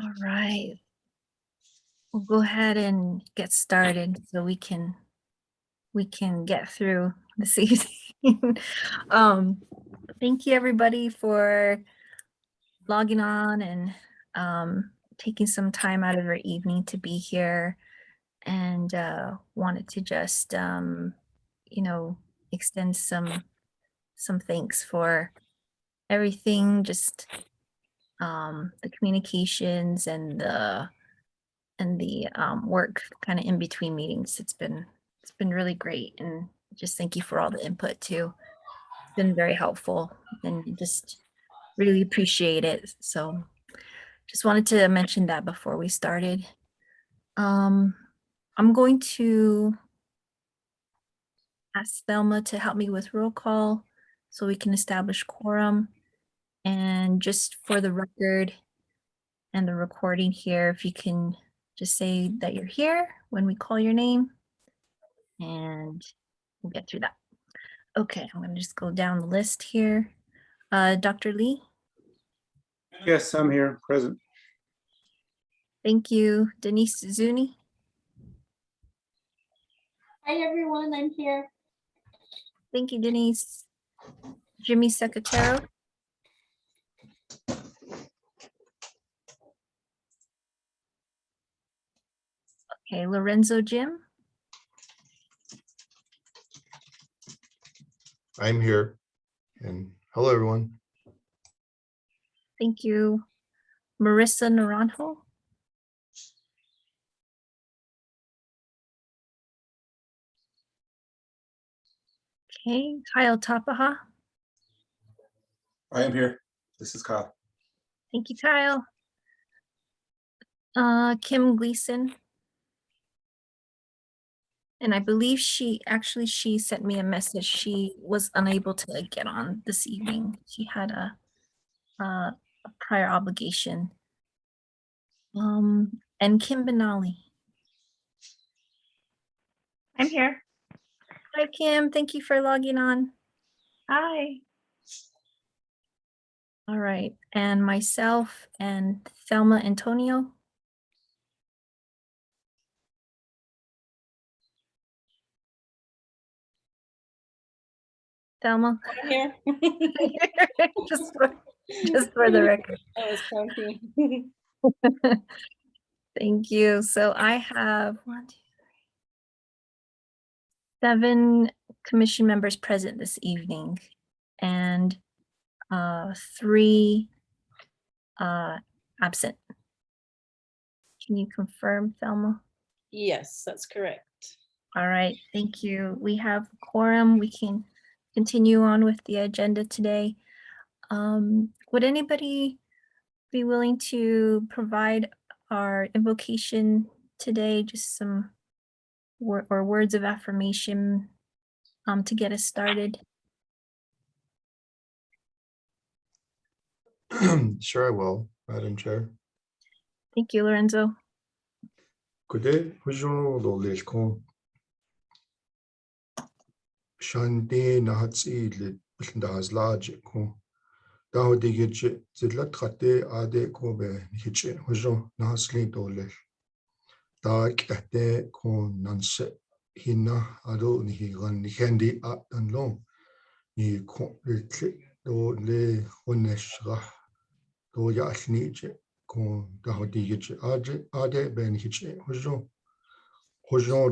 All right. We'll go ahead and get started so we can get through this evening. Thank you everybody for logging on and taking some time out of your evening to be here, and wanted to just extend some thanks for everything, just the communications and the work kind of in between meetings. It's been really great, and just thank you for all the input too. It's been very helpful, and just really appreciate it. So just wanted to mention that before we started. I'm going to ask Thelma to help me with roll call so we can establish quorum. And just for the record and the recording here, if you can just say that you're here when we call your name, and we'll get through that. Okay, I'm gonna just go down the list here. Dr. Lee? Yes, I'm here, present. Thank you. Denise Zuni? Hi, everyone. I'm here. Thank you, Denise. Jimmy Secretero? Okay, Lorenzo Jim? I'm here, and hello, everyone. Thank you. Marissa Naranjo? Okay, Kyle Tapaha? I am here. This is Kyle. Thank you, Kyle. Kim Gleason? And I believe she sent me a message. She was unable to get on this evening. She had a prior obligation. And Kim Benali. I'm here. Hi, Kim. Thank you for logging on. Hi. All right. And myself and Thelma Antonio. Thelma? I'm here. just for the record. I was counting. Thank you. So I have 7 commission members present this evening, and 3 absent. Can you confirm, Thelma? Yes, that's correct. All right, thank you. We have quorum. We can continue on with the agenda today. Would anybody be willing to provide our invocation today? Just some words of affirmation to get us started. Sure, I will, Madam Chair. Thank you, Lorenzo. Good day, Hujun Shanti Nahatsi Bildaz Laj Ko Dao Digit Zidlat Khate Ade Kobe Hitche Hujun Nahasli Dole Dak Ate Ko Nanse Hina Ado Nihigan Nikendi At and Long Ni Ko Do Le Honeshra Do Yasniche Ko Dao Digit Ade Ben Hitche Hujun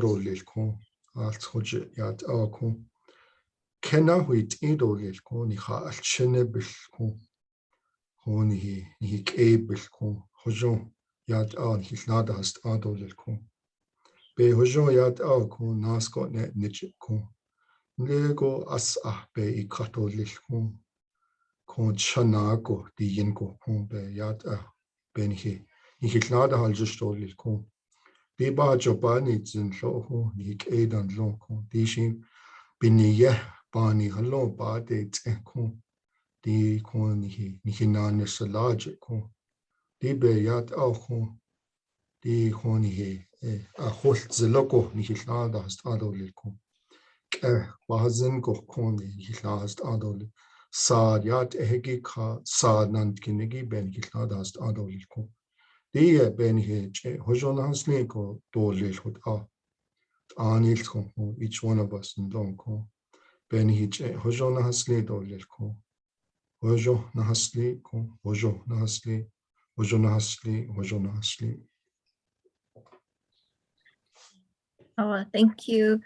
Dole Ko Alt Hoje Yat Ako Kenna huit idolil ko ni ha alchene bil ko ni bil ko hojon yad an hilnada hast adolil ko be hojon yad ko nasko ne niche ko lego as be I katolil ko chana ko diin ko be yad be ni hilnada hal justolil ko be ba jobani zin lo ni edan lo ko dishin biniye Bani hallo bade ko di ko ni nane salaj ko di be yat ko di ko ni a holt zeloko ni hilada hast adol ko ke bazen ko ni hilada hast adol sad yat hegi kha sad nand kinegi ben hilada hast adol ko Dia benihich, Hojonahasni ko dolil hut Anil ko, each one of us and don't ko. Benihich, Hojonahasli dolil ko. Hojo Nahasli ko, Hojo Nahasli, Hojo Nahasli, Hojo Nahasli. Oh, thank you,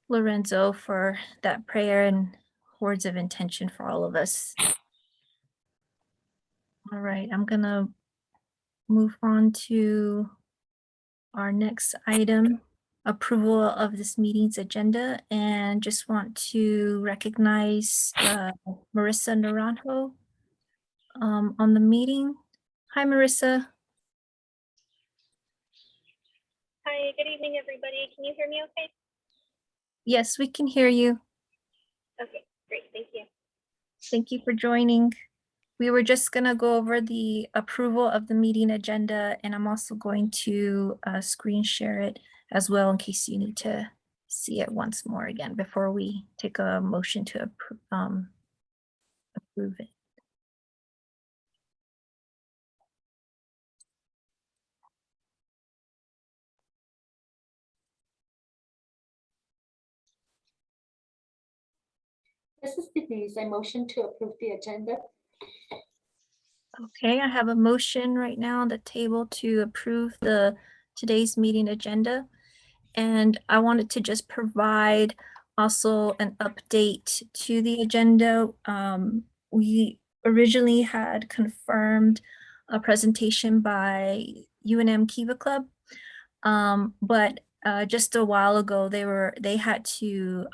Lorenzo, for that prayer and words of intention for all of us. All right, I'm gonna move on to our next item, approval of this meeting's agenda, and just want to recognize Marissa Naranjo on the meeting. Hi, Marissa. Hi, good evening, everybody. Can you hear me okay? Yes, we can hear you. Okay, great, thank you. Thank you for joining. We were just gonna go over the approval of the meeting agenda, and I'm also going to screen share it as well in case you need to see it once more again before we take a motion to approve it. This is Denise. I motion to approve the agenda. Okay, I have a motion right now on the table to approve today's meeting agenda. And I wanted to just provide also an update to the agenda. We originally had confirmed a presentation by UNM Kiva Club. But just a while ago, they had to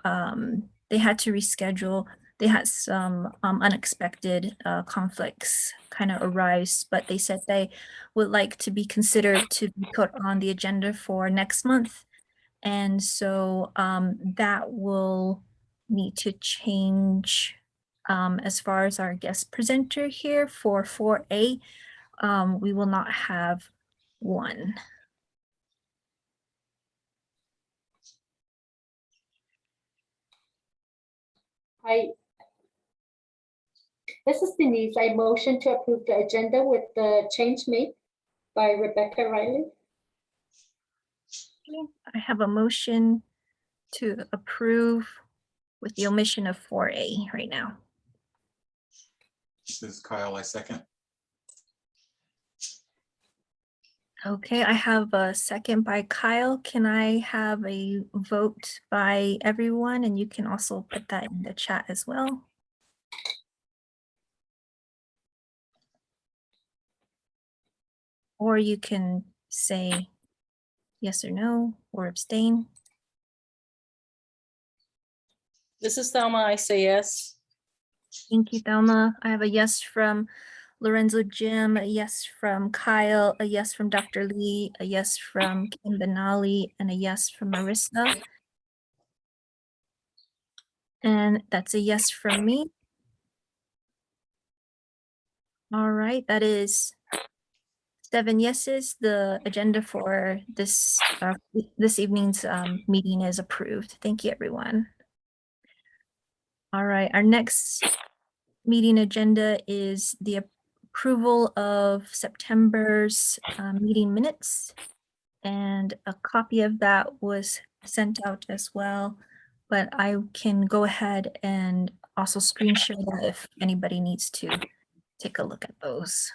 reschedule. They had some unexpected conflicts kind of arise, but they said they would like to be considered to be put on the agenda for next month. And so that will need to change as far as our guest presenter here for 4A. We will not have one. This is Denise. I motion to approve the agenda with the change made by Rebecca Riley. I have a motion to approve with the omission of 4A right now. This is Kyle, I second. Okay, I have a second by Kyle. Can I have a vote by everyone? And you can also put that in the chat as well. Or you can say yes or no, or abstain. This is Thelma. I say yes. Thank you, Thelma. I have a yes from Lorenzo Jim, a yes from Kyle, a yes from Dr. Lee, a yes from Kim Benali, and a yes from Marissa. And that's a yes from me. All right, that is 7 yeses. The agenda for this evening's meeting is approved. Thank you, everyone. All right, our next meeting agenda is the approval of September's meeting minutes. And a copy of that was sent out as well, but I can go ahead and also screen share that if anybody needs to take a look at those.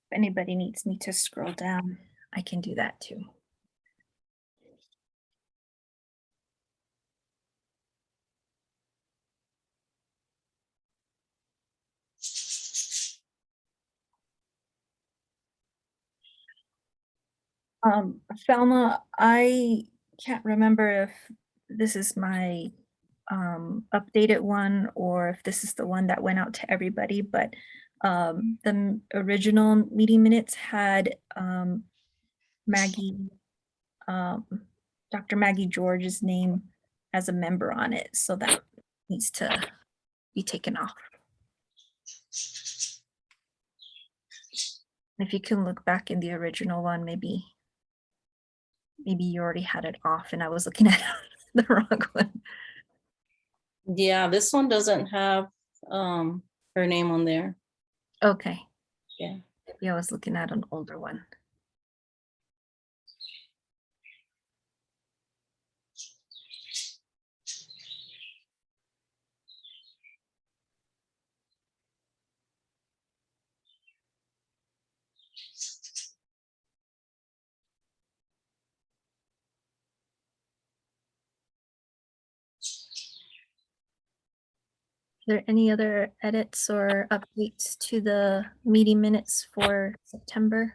If anybody needs me to scroll down, I can do that too. Thelma, I can't remember if this is my updated one or if this is the one that went out to everybody, but the original meeting minutes had Maggie, um, Dr. Maggie George's name as a member on it, so that needs to be taken off. If you can look back in the original one, maybe you already had it off and I was looking at the wrong one. Yeah, this one doesn't have her name on there. Okay. Yeah. Maybe I was looking at an older one. Are there any other edits or updates to the meeting minutes for September?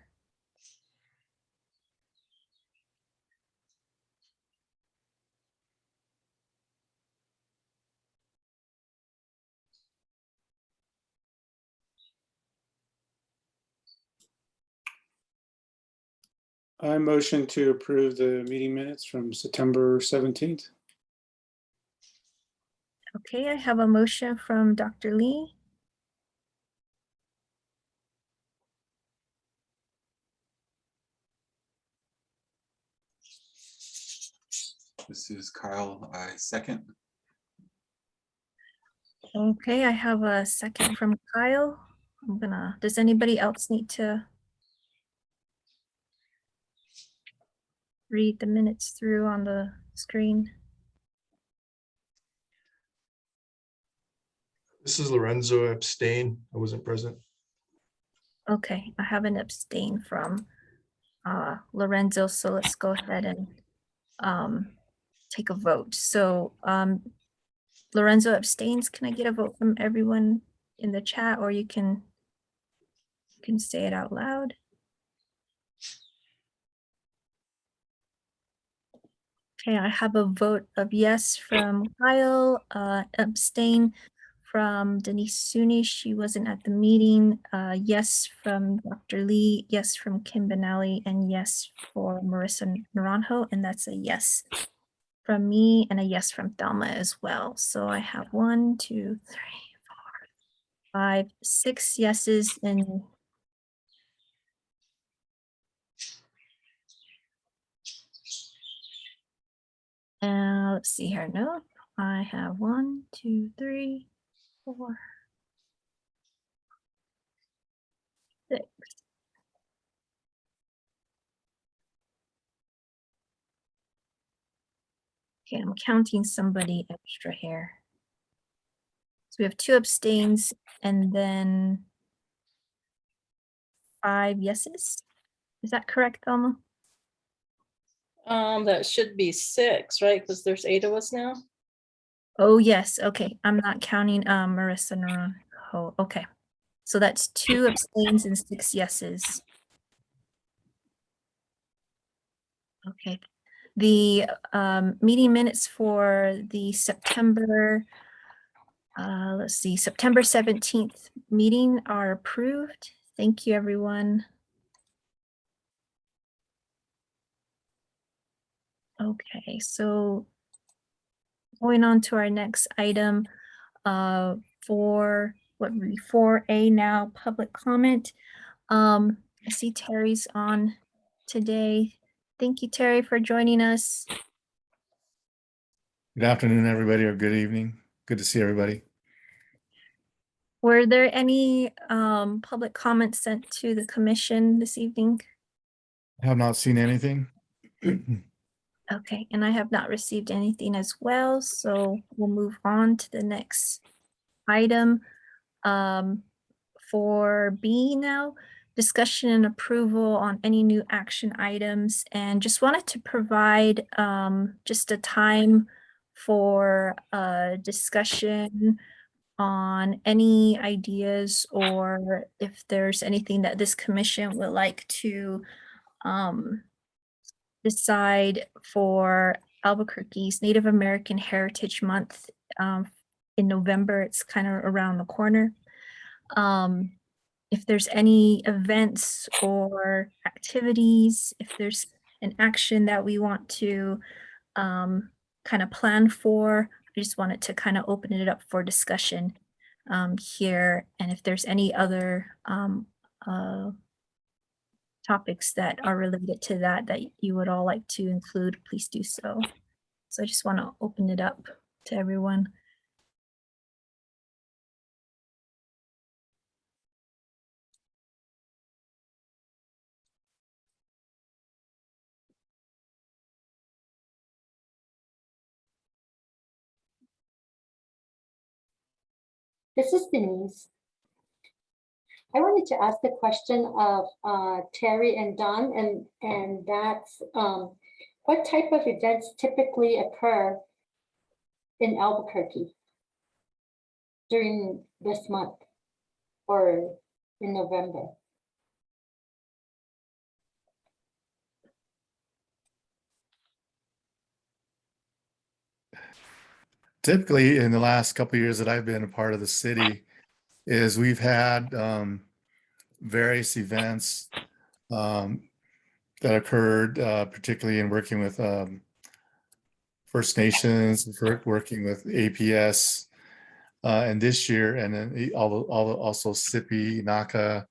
I motion to approve the meeting minutes from September 17th. Okay, I have a motion from Dr. Lee. This is Kyle. I second. Okay, I have a second from Kyle. Does anybody else need to read the minutes through on the screen? This is Lorenzo abstain. I wasn't present. Okay, I have an abstain from Lorenzo, so let's go ahead and take a vote. So Lorenzo abstains. Can I get a vote from everyone in the chat, or you can say it out loud? Okay, I have a vote of yes from Kyle, abstain from Denise Suni. She wasn't at the meeting. Yes from Dr. Lee, yes from Kim Benally, and yes for Marissa Naranjo, and that's a yes from me and a yes from Thelma as well. So I have 1, 2, 3, 4, 5, 6 yeses and let's see here. No, I have 1, 2, 3, 4, 6. Okay, I'm counting somebody extra here. So we have 2 abstains and then 5 yeses. Is that correct, Thelma? That should be 6, right? Because there's 8 of us now. Oh, yes. Okay, I'm not counting Marissa Naranjo. Okay, so that's 2 abstains and 6 yeses. Okay, the meeting minutes for the September, let's see, September 17th meeting are approved. Thank you, everyone. Okay, so going on to our next item, for what would be 4A now, public comment. I see Terry's on today. Thank you, Terry, for joining us. Good afternoon, everybody, or good evening. Good to see everybody. Were there any public comments sent to the commission this evening? I have not seen anything. Okay, and I have not received anything as well, so we'll move on to the next item. For B now, discussion and approval on any new action items, and just wanted to provide just a time for discussion on any ideas or if there's anything that this commission would like to decide for Albuquerque's Native American Heritage Month in November. It's kind of around the corner. If there's any events or activities, if there's an action that we want to kind of plan for, I just wanted to kind of open it up for discussion here. And if there's any other topics that are related to that that you would all like to include, please do so. So I just want to open it up to everyone. This is Denise. I wanted to ask the question of Terry and Don, and that's what type of events typically occur in Albuquerque during this month or in November? Typically, in the last couple of years that I've been a part of the city, is we've had various events that occurred, particularly in working with First Nations, working with APS, and this year, and then also SIPI, NACA,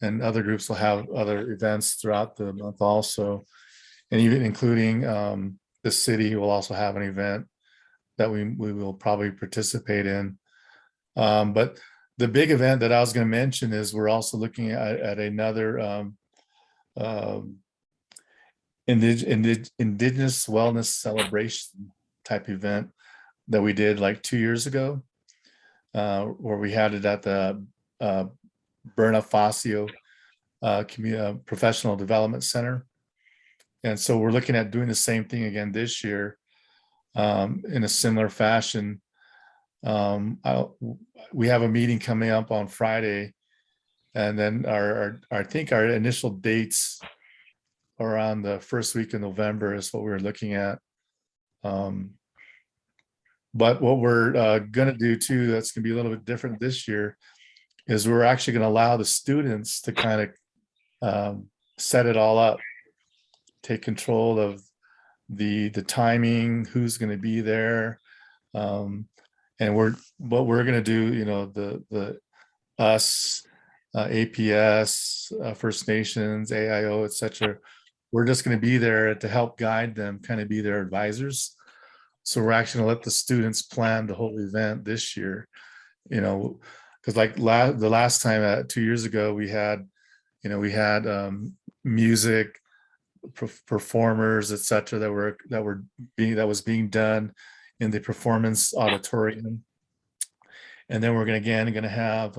and other groups will have other events throughout the month also, and even including the city will also have an event that we will probably participate in. But the big event that I was going to mention is we're also looking at another Indigenous Wellness Celebration type event that we did like 2 years ago, where we had it at the Berna Facio Professional Development Center. And so we're looking at doing the same thing again this year in a similar fashion. We have a meeting coming up on Friday, and then I think our initial dates around the first week of November is what we're looking at. But what we're going to do too, that's going to be a little bit different this year, is we're actually going to allow the students to kind of set it all up, take control of the timing, who's going to be there, and what we're going to do, you know, the us, APS, First Nations, AIO, etc. We're just going to be there to help guide them, kind of be their advisors. So we're actually going to let the students plan the whole event this year, you know, because like the last time 2 years ago, we had music, performers, etc. that was being done in the performance auditorium, and then we're going to have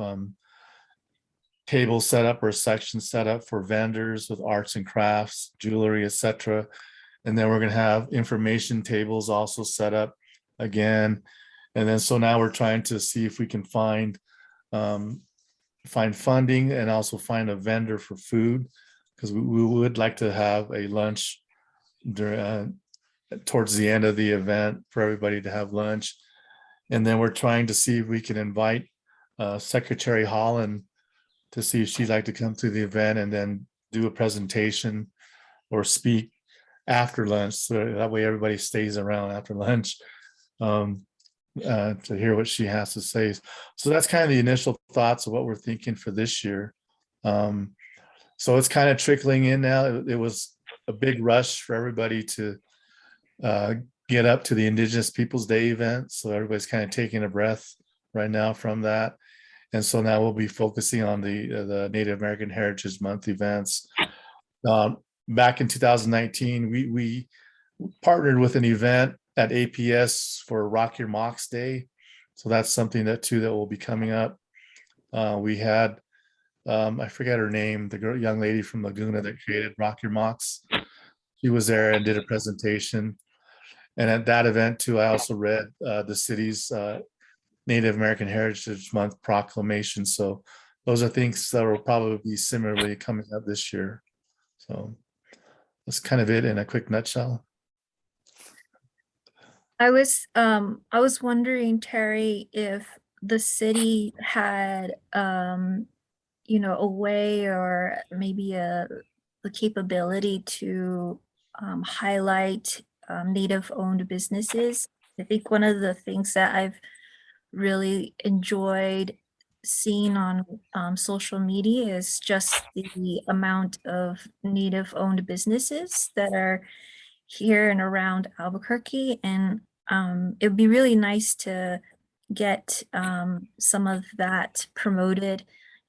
tables set up or sections set up for vendors with arts and crafts, jewelry, etc. And then we're going to have information tables also set up again. And then so now we're trying to see if we can find funding and also find a vendor for food, because we would like to have a lunch towards the end of the event for everybody to have lunch. And then we're trying to see if we can invite Secretary Holland to see if she'd like to come to the event and then do a presentation or speak after lunch, so that way everybody stays around after lunch to hear what she has to say. So that's kind of the initial thoughts of what we're thinking for this year. So it's kind of trickling in now. It was a big rush for everybody to get up to the Indigenous Peoples Day event. So everybody's kind of taking a breath right now from that. And so now we'll be focusing on the Native American Heritage Month events. Back in 2019, we partnered with an event at APS for Rock Your Mocks Day. So that's something that will be coming up. We had, I forget her name, the young lady from Laguna that created Rock Your Mocks. She was there and did a presentation. And at that event too, I also read the city's Native American Heritage Month proclamation. So those are things that will probably be similarly coming up this year. So That's kind of it in a quick nutshell. I was wondering, Terry, if the city had, you know, a way or maybe the capability to highlight Native-owned businesses. I think one of the things that I've really enjoyed seeing on social media is just the amount of Native-owned businesses that are here and around Albuquerque. And it would be really nice to get some of that promoted,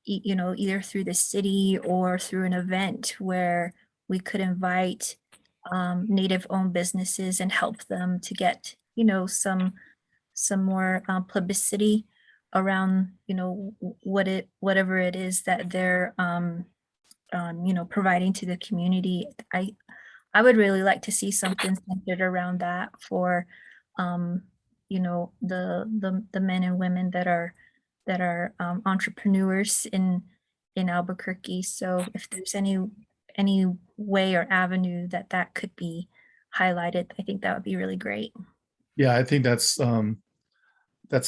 you know, either through the city or through an event where we could invite Native-owned businesses and help them to get, you know, some more publicity around, you know, whatever it is that they're you know, providing to the community. I would really like to see something centered around that for you know, the men and women that are entrepreneurs in Albuquerque. So if there's any way or avenue that that could be highlighted, I think that would be really great. Yeah, I think that's a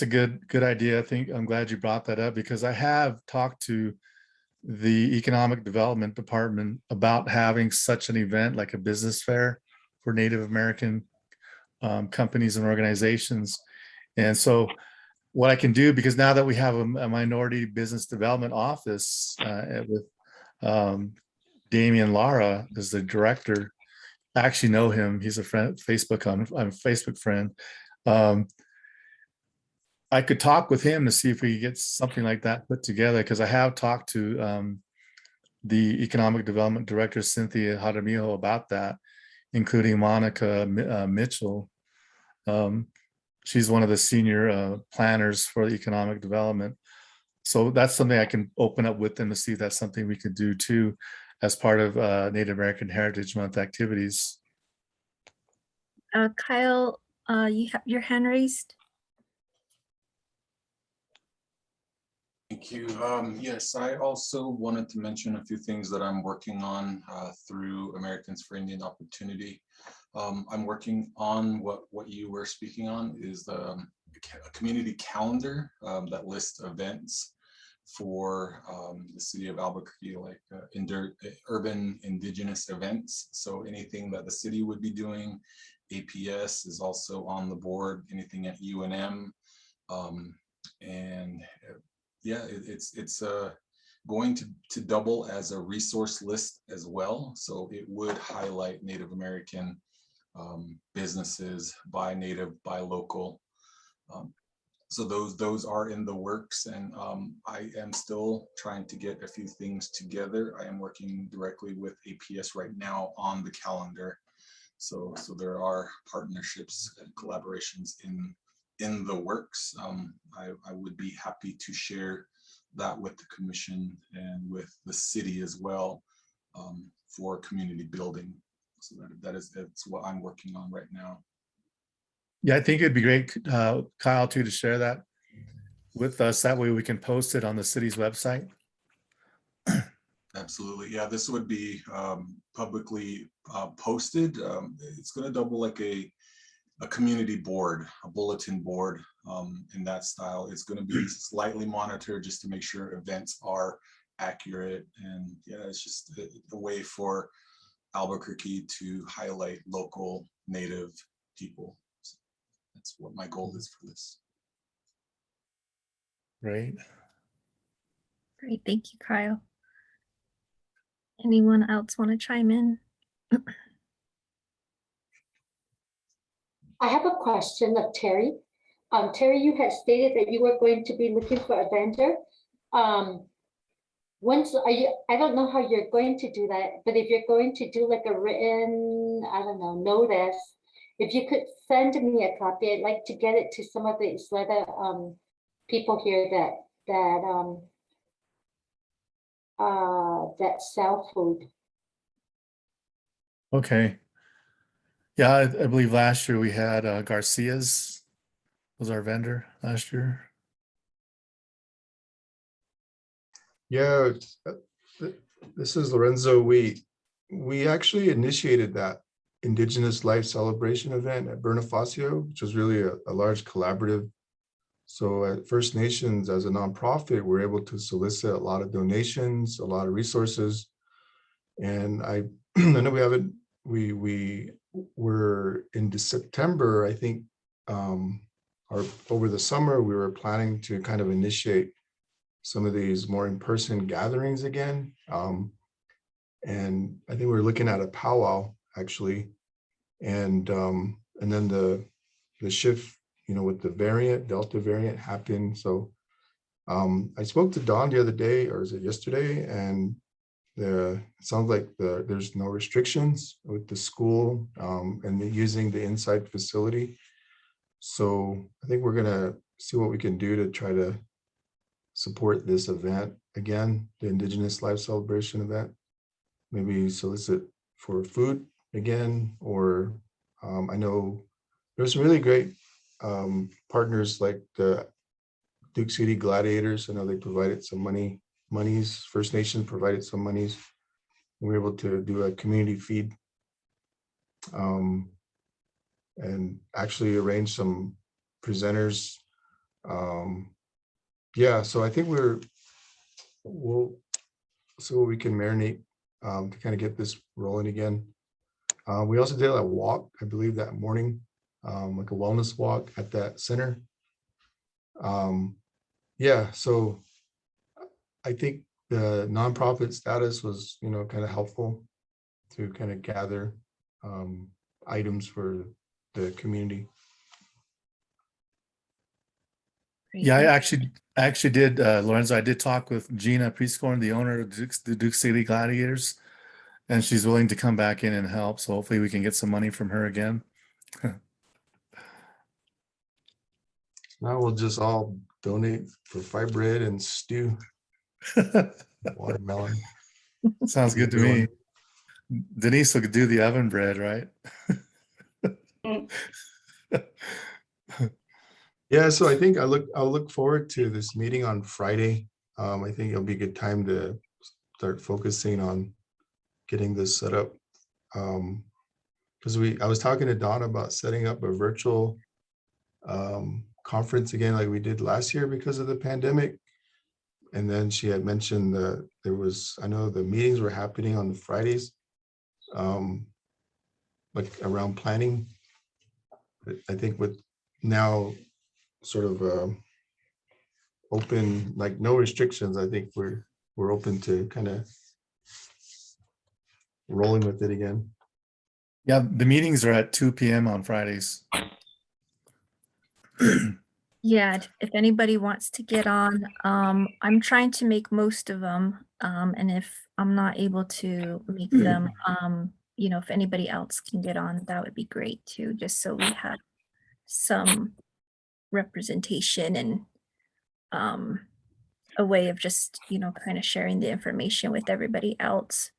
good idea. I think I'm glad you brought that up because I have talked to the Economic Development Department about having such an event like a business fair for Native American companies and organizations. And so what I can do, because now that we have a minority business development office with Damian Lara as the director, I actually know him. He's a friend, I'm a Facebook friend. I could talk with him to see if we could get something like that put together, because I have talked to the Economic Development Director, Cynthia Jaramillo, about that, including Monica Mitchell. She's one of the senior planners for economic development. So that's something I can open up with them to see if that's something we could do too, as part of Native American Heritage Month activities. Kyle, you have your hand raised. Thank you. Yes, I also wanted to mention a few things that I'm working on through Americans for Indian Opportunity. I'm working on what you were speaking on is a community calendar that lists events for the city of Albuquerque, like urban indigenous events. So anything that the city would be doing, APS is also on the board, anything at UNM. And yeah, it's going to double as a resource list as well. So it would highlight Native American businesses by Native, by local. So those are in the works, and I am still trying to get a few things together. I am working directly with APS right now on the calendar. So there are partnerships and collaborations in the works. I would be happy to share that with the commission and with the city as well for community building. So that's what I'm working on right now. Yeah, I think it'd be great, Kyle, too, to share that with us. That way we can post it on the city's website. Absolutely. Yeah, this would be publicly posted. It's going to double like a community board, a bulletin board in that style. It's going to be slightly monitored just to make sure events are accurate. And yeah, it's just a way for Albuquerque to highlight local Native people. So that's what my goal is for this. Right. Great, thank you, Kyle. Anyone else want to chime in? I have a question of Terry. Terry, you had stated that you were going to be looking for a vendor. Once are you? I don't know how you're going to do that, but if you're going to do like a written, I don't know, notice, if you could send me a copy, I'd like to get it to some of these other people here that sell food. Okay. Yeah, I believe last year we had Garcia's was our vendor last year. Yeah, this is Lorenzo. We we actually initiated that Indigenous Life Celebration event at Bonifacio, which was really a large collaborative. So at First Nations, as a nonprofit, we're able to solicit a lot of donations, a lot of resources. And I know we haven't, we were in September, I think, or over the summer, we were planning to kind of initiate some of these more in-person gatherings again. And I think we're looking at a powwow actually. And then the shift, with the variant, Delta variant happened. So I spoke to Don the other day, or is it yesterday? And it sounds like there's no restrictions with the school and using the inside facility. So I think we're gonna see what we can do to try to support this event again, the Indigenous Life Celebration event. Maybe solicit for food again, or I know there's some really great partners like the Duke City Gladiators. I know they provided some monies. First Nation provided some monies. We were able to do a community feed and actually arrange some presenters. Yeah, so I think we'll see what we can marinate to kind of get this rolling again. We also did a walk, I believe, that morning, like a wellness walk at that center. Yeah, so I think the nonprofit status was, kind of helpful to kind of gather items for the community. Great, Yeah, I thank actually did, Lorenzo, I did talk with Gina Prescorn, the owner of the Duke City Gladiators, and she's willing to come back in and help. So hopefully we can get some money from her again. Now we'll just all donate for fry bread and stew, watermelon. Sounds good to me. Denise will do the oven bread, right? Yeah, so I think I'll look forward to this meeting on Friday. I think it'll be a good time to start focusing on getting this set up. Because I was talking to Dawn about setting up a virtual conference again, like we did last year because of the pandemic. And then she had mentioned that I know the meetings were happening on the Fridays, like around planning. I think with now sort of open, like no restrictions, I think we're open to kind of rolling with it again. Yeah, the meetings are at 2 p.m. on Fridays. Yeah, if anybody wants to get on, I'm trying to make most of them. And if I'm not able to make them, if anybody else can get on, that would be great too, just so we have some representation and a way of just, kind of sharing the information with everybody else.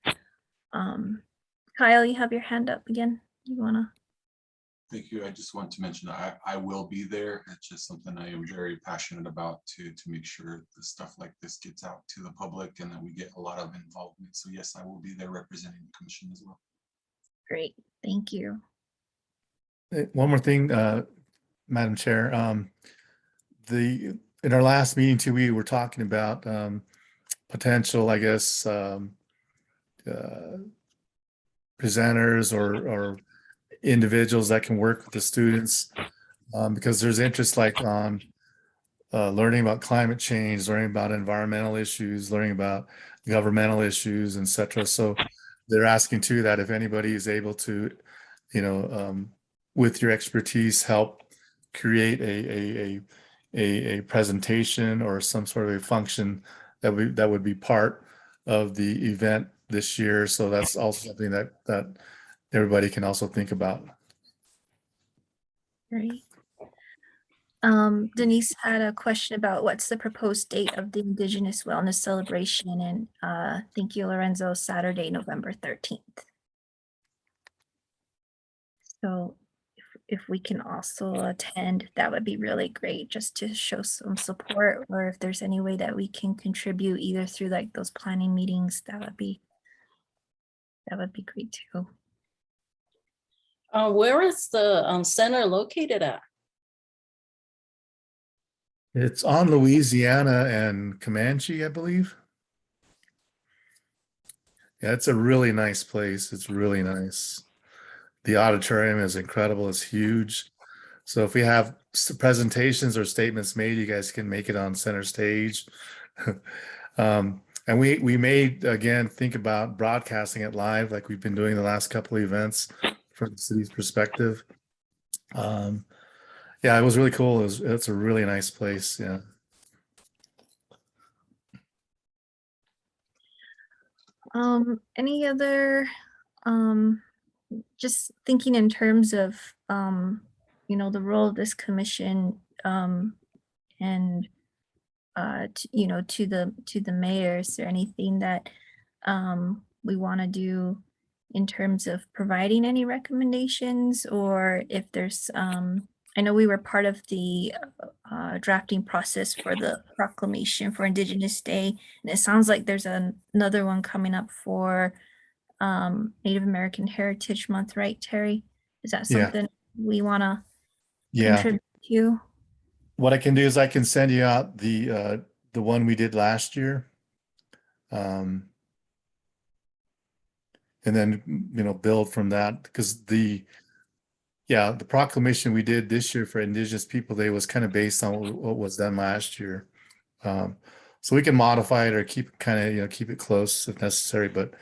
Kyle, you have your hand up again. You wanna? Thank you. I just want to mention I will be there. It's just something I am very passionate about to make sure the stuff like this gets out to the public and that we get a lot of involvement. So yes, I will be there representing the commission as well. Great, thank you. One more thing, Madam Chair. In our last meeting too, we were talking about potential, I guess, presenters or individuals that can work with the students, because there's interest like on learning about climate change, learning about environmental issues, learning about governmental issues, etc. So they're asking too that if anybody is able to, with your expertise, help create a presentation or some sort of a function that would be part of the event this year. So that's also something that everybody can also think about. Great. Denise had a question about what's the proposed date of the Indigenous Wellness Celebration, and thank you, Lorenzo, Saturday, November 13th. So if we can also attend, that would be really great, just to show some support, or if there's any way that we can contribute either through like those planning meetings, that would be That would be great too. Where is the center located at? It's on Louisiana and Comanche, I believe. Yeah, it's a really nice place. It's really nice. The auditorium is incredible. It's huge. So if we have presentations or statements made, you guys can make it on center stage. And we may again think about broadcasting it live, like we've been doing the last couple of events from the city's perspective. Yeah, it was really cool. It's a really nice place. Yeah. Any other, just thinking in terms of, the role of this commission, and, to the mayor, is there anything that, we want to do in terms of providing any recommendations, or if there's, I know we were part of the, drafting process for the proclamation for Indigenous Day, and it sounds like there's another one coming up for, Native American Heritage Month, right, Terry? Is that Yeah. something we want to Yeah. contribute to? What I can do is I can send you out the one we did last year. And then, build from that, because the proclamation we did this year for Indigenous People Day was kind of based on what was done last year. So we can modify it or keep it close if necessary. But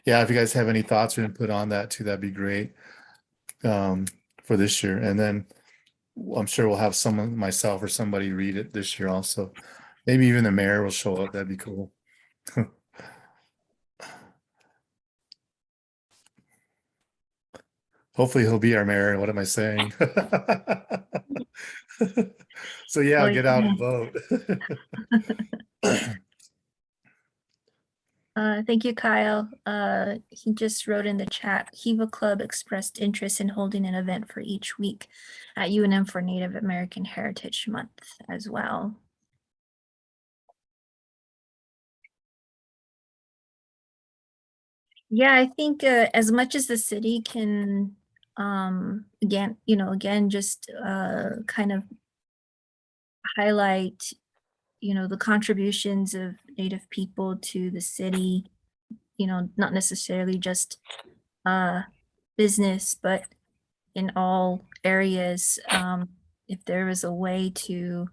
yeah, if you guys have any thoughts or input on that too, that'd be great for this year. And then I'm sure we'll have someone, myself or somebody, read it this year also. Maybe even the mayor will show up. That'd be cool. Hopefully he'll be our mayor. What am I saying? So yeah, Oh, get out and yeah. vote. Thank you, Kyle. He just wrote in the chat, Kiva Club expressed interest in holding an event for each week at UNM for Native American Heritage Month as well. Yeah, I think as much as the city can, again, just kind of highlight, the contributions of Native people to the city, not necessarily just business, but in all areas. If there was a way to,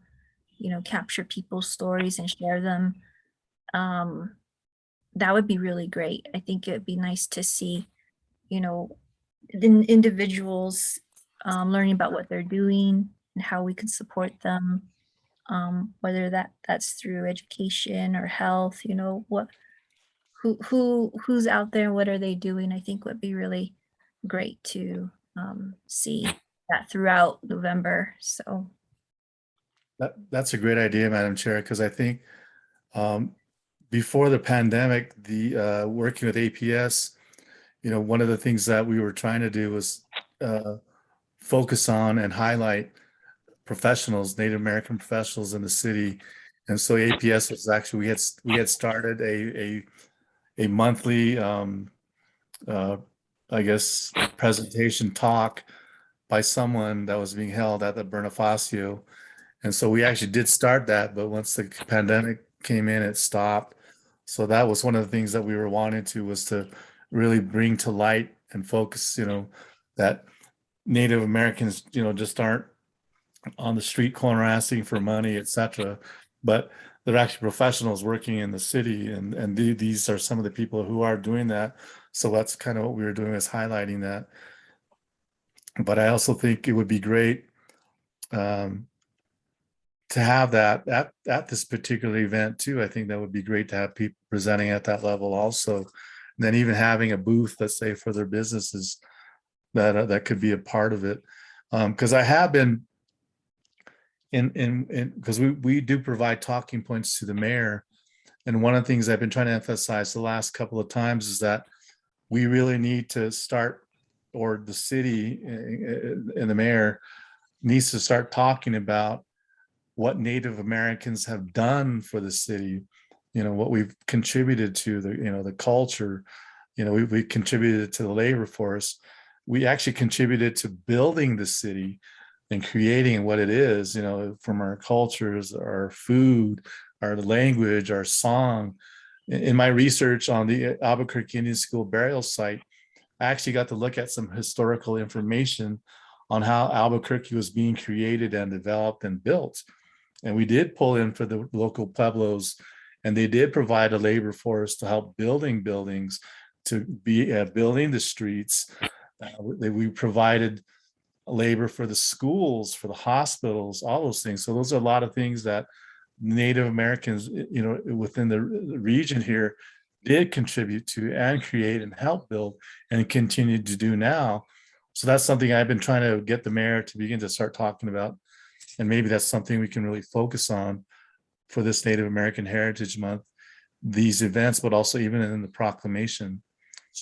capture people's stories and share them, that would be really great. I think it'd be nice to see, individuals learning about what they're doing and how we can support them, whether that's through education or health, who's out there, what are they doing, I think would be really great to see that throughout November. So That's a great idea, Madam Chair, because I think before the pandemic, the working with APS, one of the things that we were trying to do was focus on and highlight professionals, Native American professionals in the city. And so APS was actually, we had started a monthly, I guess, presentation talk by someone that was being held at the Bonifacio. And so we actually did start that, but once the pandemic came in, it stopped. So that was one of the things that we were wanting to, was to really bring to light and focus, that Native Americans, just aren't on the street corner asking for money, etc. But they're actually professionals working in the city, and these are some of the people who are doing that. So that's kind of what we were doing, is highlighting that. But I also think it would be great to have that at this particular event too. I think that would be great to have people presenting at that level also. And then even having a booth, let's say, for their businesses, that could be a part of it. Because I have been because we do provide talking points to the mayor. And one of the things I've been trying to emphasize the last couple of times is that we really need to start, or the city and the mayor needs to start talking about what Native Americans have done for the city, what we've contributed to the, the culture, we contributed to the labor force. We actually contributed to building the city and creating what it is, from our cultures, our food, our language, our song. In my research on the Albuquerque Indian School burial site, I actually got to look at some historical information on how Albuquerque was being created and developed and built. And we did pull in for the local pueblos, and they did provide a labor force to help building buildings, to be building the streets. We provided labor for the schools, for the hospitals, all those things. So those are a lot of things that Native Americans, within the region here, did contribute to and create and help build and continue to do now. So that's something I've been trying to get the mayor to begin to start talking about. And maybe that's something we can really focus on for this Native American Heritage Month, these events, but also even in the proclamation,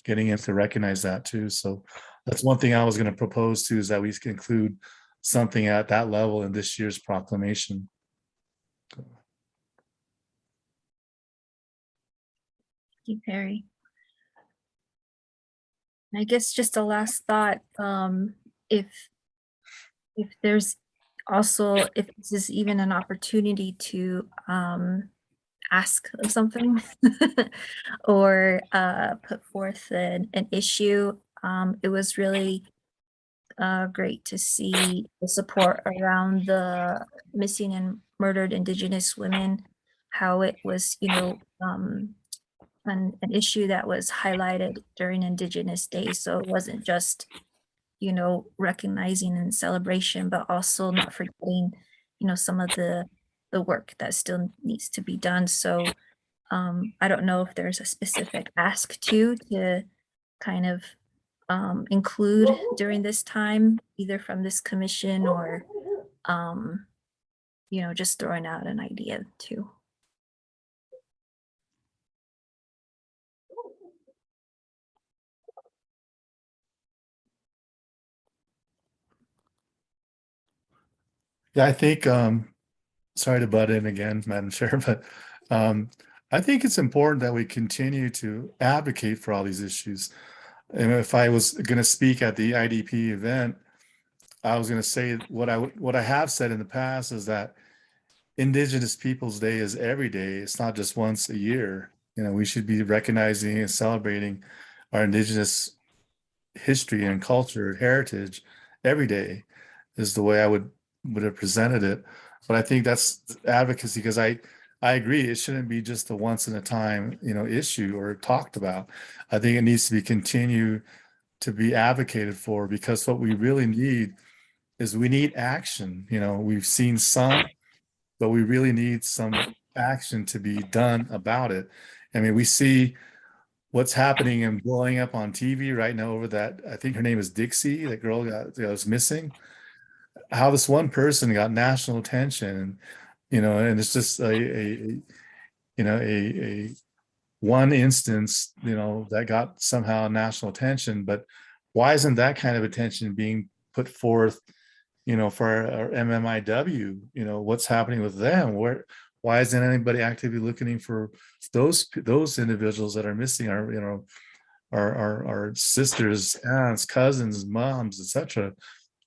getting in to recognize that too. So that's one thing I was going to propose too, is that we include something at that level in this year's proclamation. Thank you, Perry. I guess just a last thought, if there's also, if this is even an opportunity to ask of something or put forth an issue, it was really great to see the support around the missing and murdered Indigenous women, how it was, an issue that was highlighted during Indigenous Day. So it wasn't just, recognizing and celebration, but also not forgetting, some of the work that still needs to be done. So I don't know if there's a specific ask to kind of include during this time, either from this commission or, just throwing out an idea too. Yeah, I think, sorry to butt in again, Madam Chair, but I think it's important that we continue to advocate for all these issues. And if I was going to speak at the IDP event, I was going to say what I have said in the past is that Indigenous Peoples Day is every day. It's not just once a year. We should be recognizing and celebrating our Indigenous history and culture, heritage every day, is the way I would have presented it. But I think that's advocacy, because I agree, it shouldn't be just a once in a time, issue or talked about. I think it needs to be continued to be advocated for, because what we really need is we need action. We've seen some, but we really need some action to be done about it. I mean, we see what's happening and blowing up on TV right now over that. I think her name is Dixie, that girl that was missing. How this one person got national attention, and it's just a one instance, that got somehow national attention. But why isn't that kind of attention being put forth, for our MMIW? What's happening with them? Why isn't anybody actively looking for those individuals that are missing, our sisters, aunts, cousins, moms, etc.?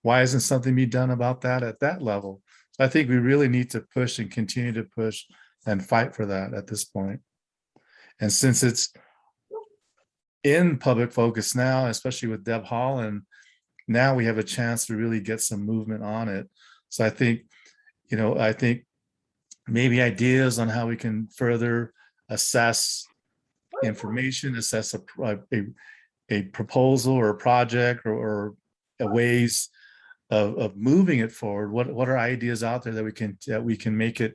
Why isn't something being done about that at that level? So I think we really need to push and continue to push and fight for that at this point. And since it's in public focus now, especially with Deb Haaland, now we have a chance to really get some movement on it. So I think, maybe ideas on how we can further assess information, assess a proposal or a project or ways of moving it forward. What are ideas out there that we can make it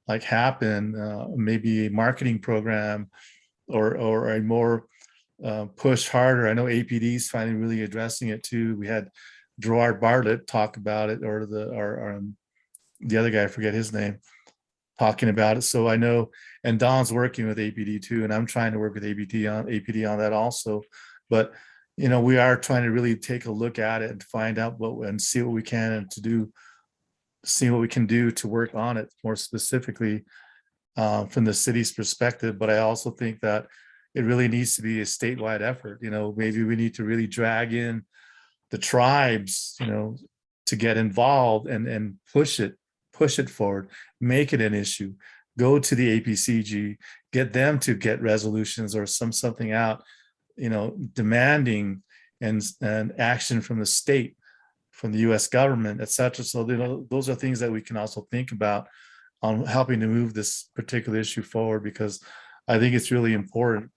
like happen? Maybe a marketing program or a more push harder. I know APD is finally really addressing it too. We had Gerard Bartlett talk about it, or the other guy, I forget his name, talking about it. So I know, and Don's working with APD too, and I'm trying to work with APD on that also. But we are trying to really take a look at it and find out and see what we can and see what we can do to work on it more specifically from the city's perspective. But I also think that it really needs to be a statewide effort. Maybe we need to really drag in the tribes, to get involved and push it forward, make it an issue, go to the APCG, get them to get resolutions or something out, demanding and action from the state, from the US government, et cetera. So, those are things that we can also think about on helping to move this particular issue forward, because I think it's really important,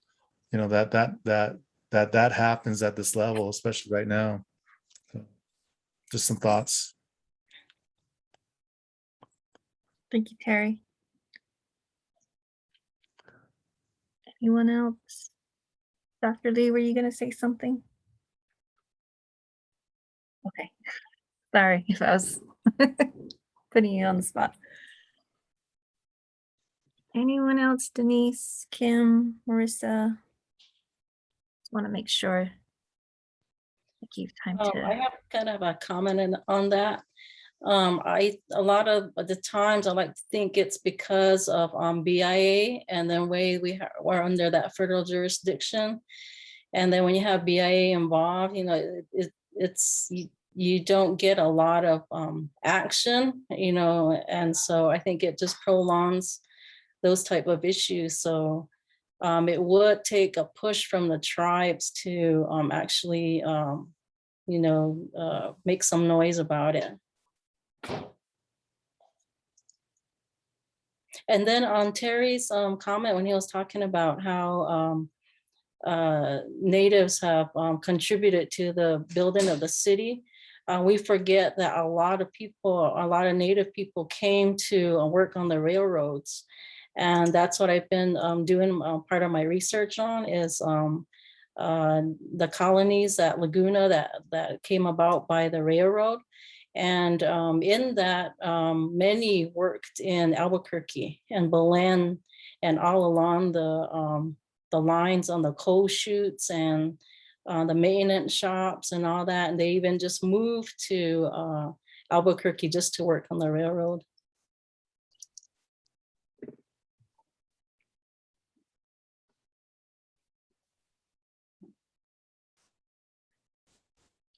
that happens at this level, especially right now. So, just some thoughts. Thank you, Terry. Anyone else? Dr. Lee, were you going to say something? Okay. Sorry if I was putting you on the spot. Anyone else? Denise, Kim, Marissa? Just want to make sure I give time I to. have kind of a comment on that. A lot of the times I like to think it's because of BIA and the way we're under that federal jurisdiction. And then when you have BIA involved, you don't get a lot of action, and so I think it just prolongs those type of issues. So it would take a push from the tribes to actually, make some noise about it. And then on Terry's comment when he was talking about how natives have contributed to the building of the city, we forget that a lot of native people came to work on the railroads. And that's what I've been doing. Part of my research on is the colonies at Laguna that came about by the railroad. And in that, many worked in Albuquerque and Belen and all along the lines on the coal chutes and the maintenance shops and all that. And they even just moved to Albuquerque just to work on the railroad.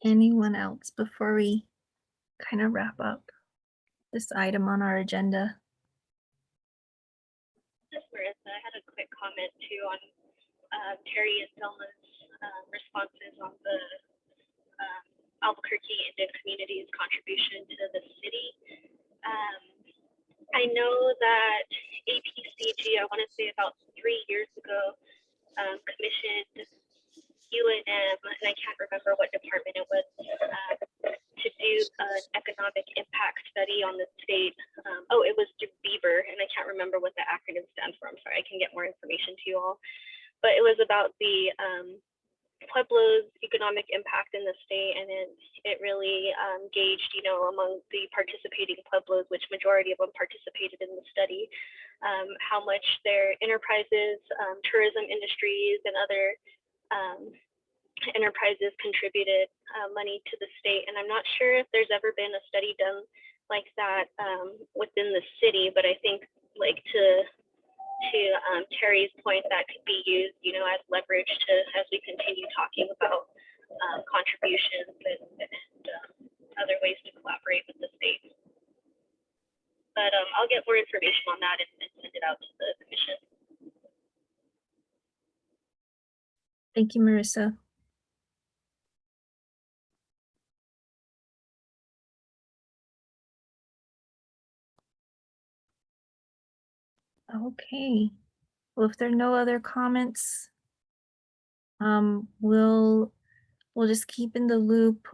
Anyone else before we kind of wrap up this item on our agenda? This is Marissa. I had a quick comment too on Terry and Selma's responses on the Albuquerque Indian community's contribution to the city. I know that APCG, I want to say about 3 years ago, commissioned UNM, and I can't remember what department it was, to do an economic impact study on the state. It was Beaver, and I can't remember what the acronym stands for. I'm sorry, I can get more information to you all. But it was about the Pueblo's economic impact in the state, and it really gauged, among the participating Pueblos, which majority of them participated in the study, how much their enterprises, tourism industries, and other enterprises contributed money to the state. And I'm not sure if there's ever been a study done like that within the city, but I think to Terry's point, that could be used, as leverage as we continue talking about contributions and other ways to collaborate with the state. But I'll get more information on that and send it out to the commission. Thank you, Marissa. Okay, well, if there are no other comments, we'll just keep in the loop.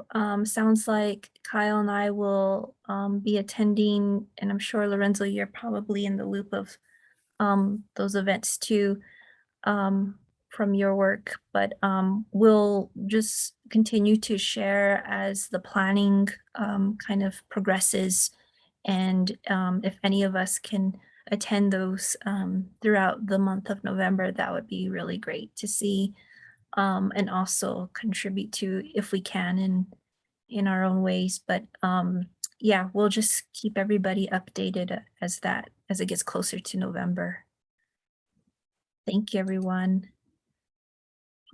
Sounds like Kyle and I will be attending, and I'm sure Lorenzo, you're probably in the loop of those events too, from your work, but we'll just continue to share as the planning kind of progresses. And if any of us can attend those throughout the month of November, that would be really great to see, and also contribute to, if we can, in our own ways. But yeah, we'll just keep everybody updated as it gets closer to November. Thank you, everyone.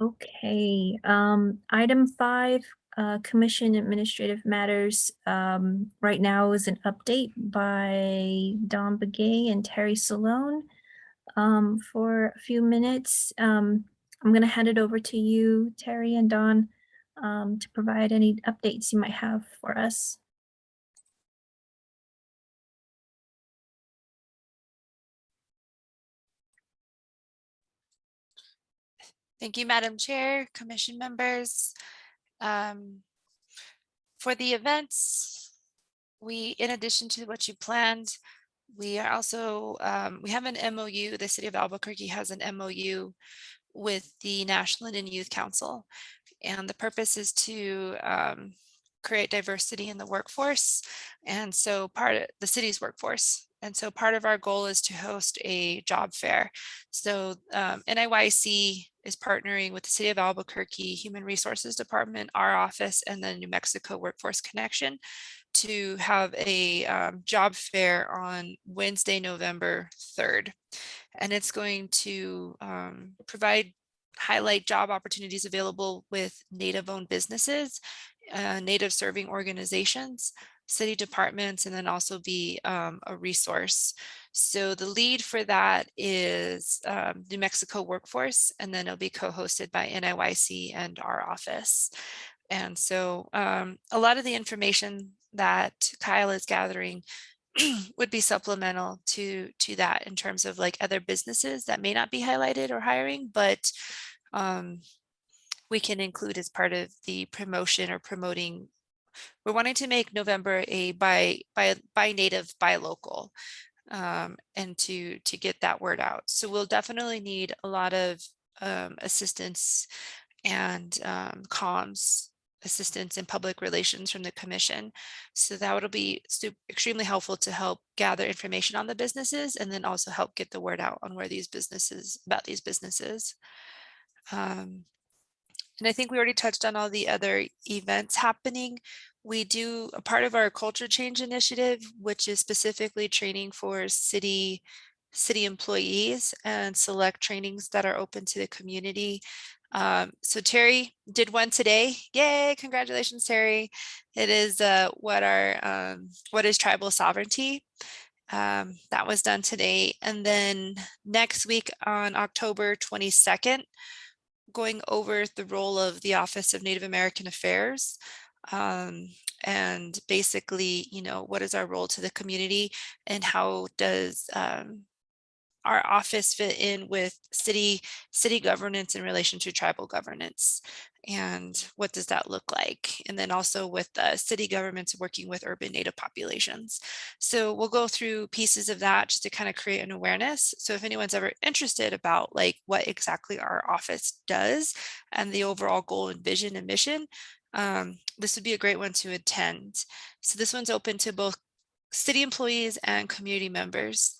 Okay, item 5, Commission Administrative Matters. Right now is an update by Don Begay and Terry Salone for a few minutes. I'm gonna hand it over to you, Terry and Don, to provide any updates you might have for us. Thank you, Madam Chair, Commission members. For the events, in addition to what you planned, we are also, we have an MOU, the City of Albuquerque has an MOU with the National Indian Youth Council. And the purpose is to create diversity in the workforce. And so the city's workforce. And so part of our goal is to host a job fair. So NIYC is partnering with the City of Albuquerque Human Resources Department, our office, and the New Mexico Workforce Connection to have a job fair on Wednesday, November 3rd. And it's going to highlight job opportunities available with Native-owned businesses, Native serving organizations, city departments, and then also be a resource. So the lead for that is New Mexico Workforce, and then it'll be co-hosted by NIYC and our office. And so a lot of the information that Kyle is gathering would be supplemental to that in terms of like other businesses that may not be highlighted or hiring, but we can include as part of the promotion or promoting. We're wanting to make November a buy native, buy local, and to get that word out. So we'll definitely need a lot of assistance and comms assistance in public relations from the commission. So that would be extremely helpful to help gather information on the businesses and then also help get the word out on where these businesses, about these businesses. And I think we already touched on all the other events happening. We do a part of our culture change initiative, which is specifically training for city employees and select trainings that are open to the community. So Terry did one today. Yay, congratulations, Terry. It is what is tribal sovereignty? That was done today. And then next week on October 22nd, going over the role of the Office of Native American Affairs. And basically, you know, what is our role to the community and how does our office fit in with city governance in relation to tribal governance, and what does that look like? And then also with city governments working with urban Native populations. So we'll go through pieces of that just to kind of create an awareness. So if anyone's ever interested about like what exactly our office does and the overall goal and vision and mission, this would be a great one to attend. So this one's open to both city employees and community members.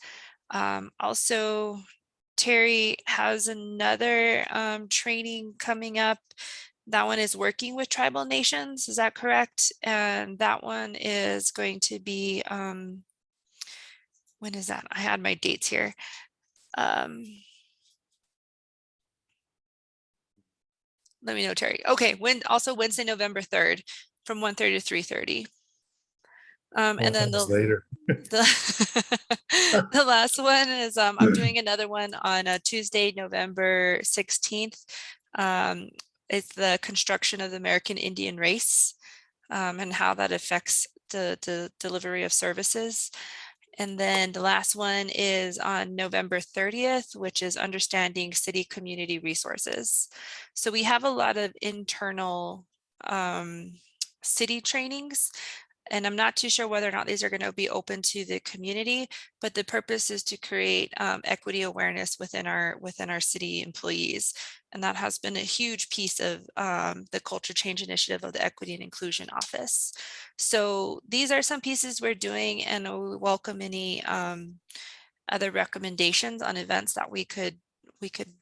Also, Terry has another training coming up. That one is working with tribal nations, is that correct? And that one is going to be, when is that? I had my dates here. Let me know, Terry. Okay, also Wednesday, November 3rd from 1:30 to 3:30. And then Later. the last one is I'm doing another one on Tuesday, November 16th. It's the construction of the American Indian race and how that affects the delivery of services. And then the last one is on November 30th, which is understanding city community resources. So we have a lot of internal city trainings, and I'm not too sure whether or not these are going to be open to the community, but the purpose is to create equity awareness within our city employees. And that has been a huge piece of the culture change initiative of the Equity and Inclusion Office. So these are some pieces we're doing, and we welcome any other recommendations on events that we could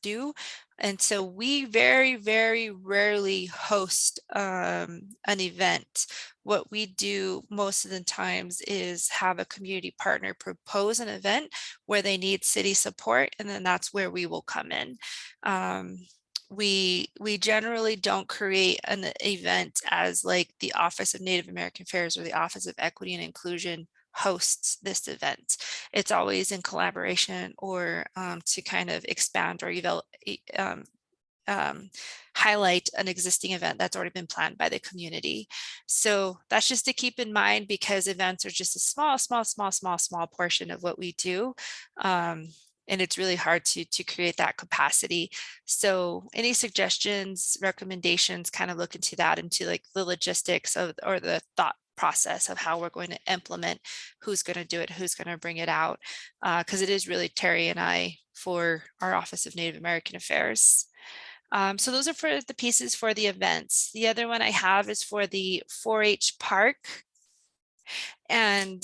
do. And so we very, very rarely host an event. What we do most of the times is have a community partner propose an event where they need city support, and then that's where we will come in. we generally don't create an event as like the Office of Native American Affairs or the Office of Equity and Inclusion hosts this event. It's always in collaboration or to kind of expand or highlight an existing event that's already been planned by the community. So that's just to keep in mind, because events are just a small portion of what we do. And it's really hard to create that capacity. So any suggestions, recommendations, kind of look into that, into like the logistics of, or the thought process of how we're going to implement, who's going to do it, who's going to bring it out. Because it is really Terry and I for our Office of Native American Affairs. So those are for the pieces for the events. The other one I have is for the 4-H park. And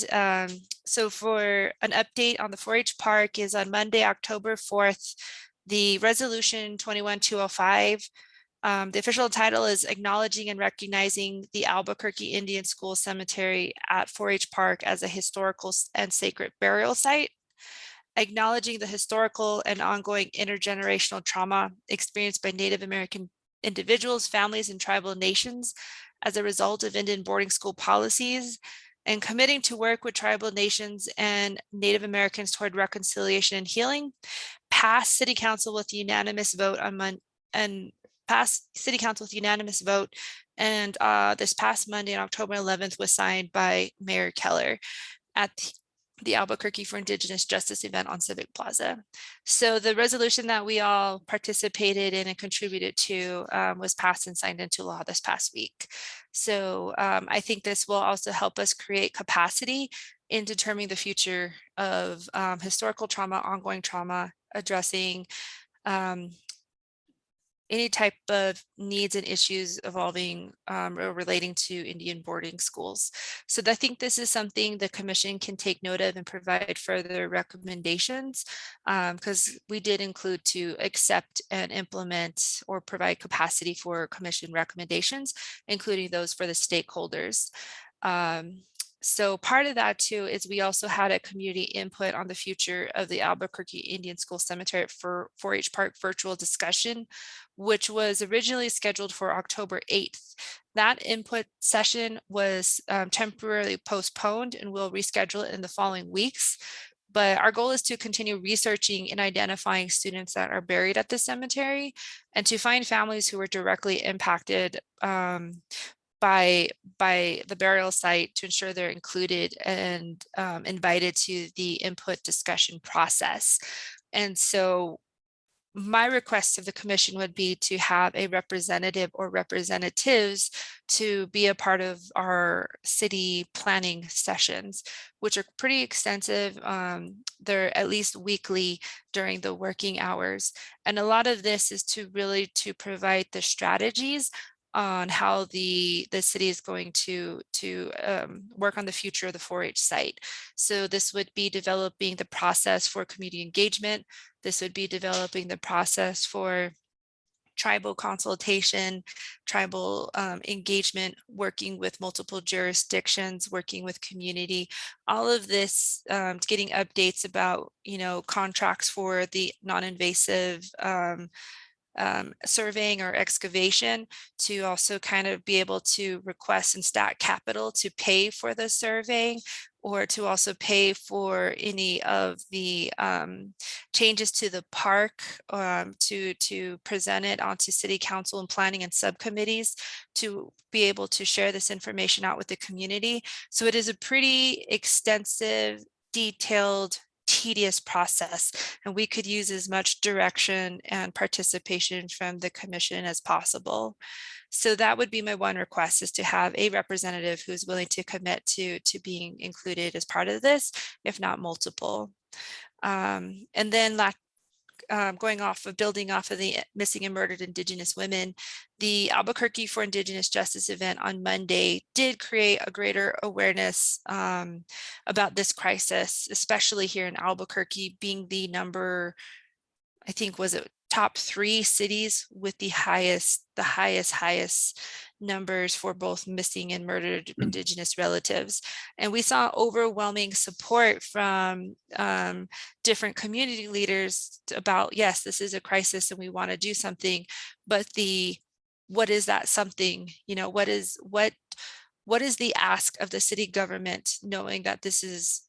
so for an update on the 4-H park is on Monday, October 4th, the resolution 21205. The official title is acknowledging and recognizing the Albuquerque Indian School Cemetery at 4-H Park as a historical and sacred burial site, acknowledging the historical and ongoing intergenerational trauma experienced by Native American individuals, families, and tribal nations as a result of Indian boarding school policies, and committing to work with tribal nations and Native Americans toward reconciliation and healing. Pass City Council with unanimous vote on and this past Monday on October 11th was signed by Mayor Keller at the Albuquerque for Indigenous Justice event on Civic Plaza. So the resolution that we all participated in and contributed to was passed and signed into law this past week. So I think this will also help us create capacity in determining the future of historical trauma, ongoing trauma, addressing any type of needs and issues evolving or relating to Indian boarding schools. So I think this is something the commission can take note of and provide further recommendations, because we did include to accept and implement or provide capacity for commission recommendations, including those for the stakeholders. So part of that too is we also had a community input on the future of the Albuquerque Indian School Cemetery for 4-H Park virtual discussion, which was originally scheduled for October 8th. That input session was temporarily postponed, and we'll reschedule it in the following weeks. But our goal is to continue researching and identifying students that are buried at the cemetery, and to find families who were directly impacted by the burial site, to ensure they're included and invited to the input discussion process. And so my request of the commission would be to have a representative or representatives to be a part of our city planning sessions, which are pretty extensive. They're at least weekly during the working hours. And a lot of this is to really to provide the strategies on how the city is going to work on the future of the 4-H site. So this would be developing the process for community engagement. This would be developing the process for tribal consultation, tribal engagement, working with multiple jurisdictions, working with community, all of this, getting updates about, contracts for the non-invasive surveying or excavation, to also kind of be able to request and stack capital to pay for the surveying, or to also pay for any of the changes to the park, to present it onto city council and planning and subcommittees, to be able to share this information out with the community. So it is a pretty extensive, detailed, tedious process, and we could use as much direction and participation from the commission as possible. So that would be my one request, is to have a representative who's willing to commit to being included as part of this, if not multiple. And then building off of the missing and murdered Indigenous women, the Albuquerque for Indigenous Justice event on Monday did create a greater awareness about this crisis, especially here in Albuquerque, being the number, I think, was it top 3 cities with the highest numbers for both missing and murdered Indigenous relatives. And we saw overwhelming support from different community leaders about, yes, this is a crisis and we want to do something, but what is that something? You know, what is the ask of the city government, knowing that this is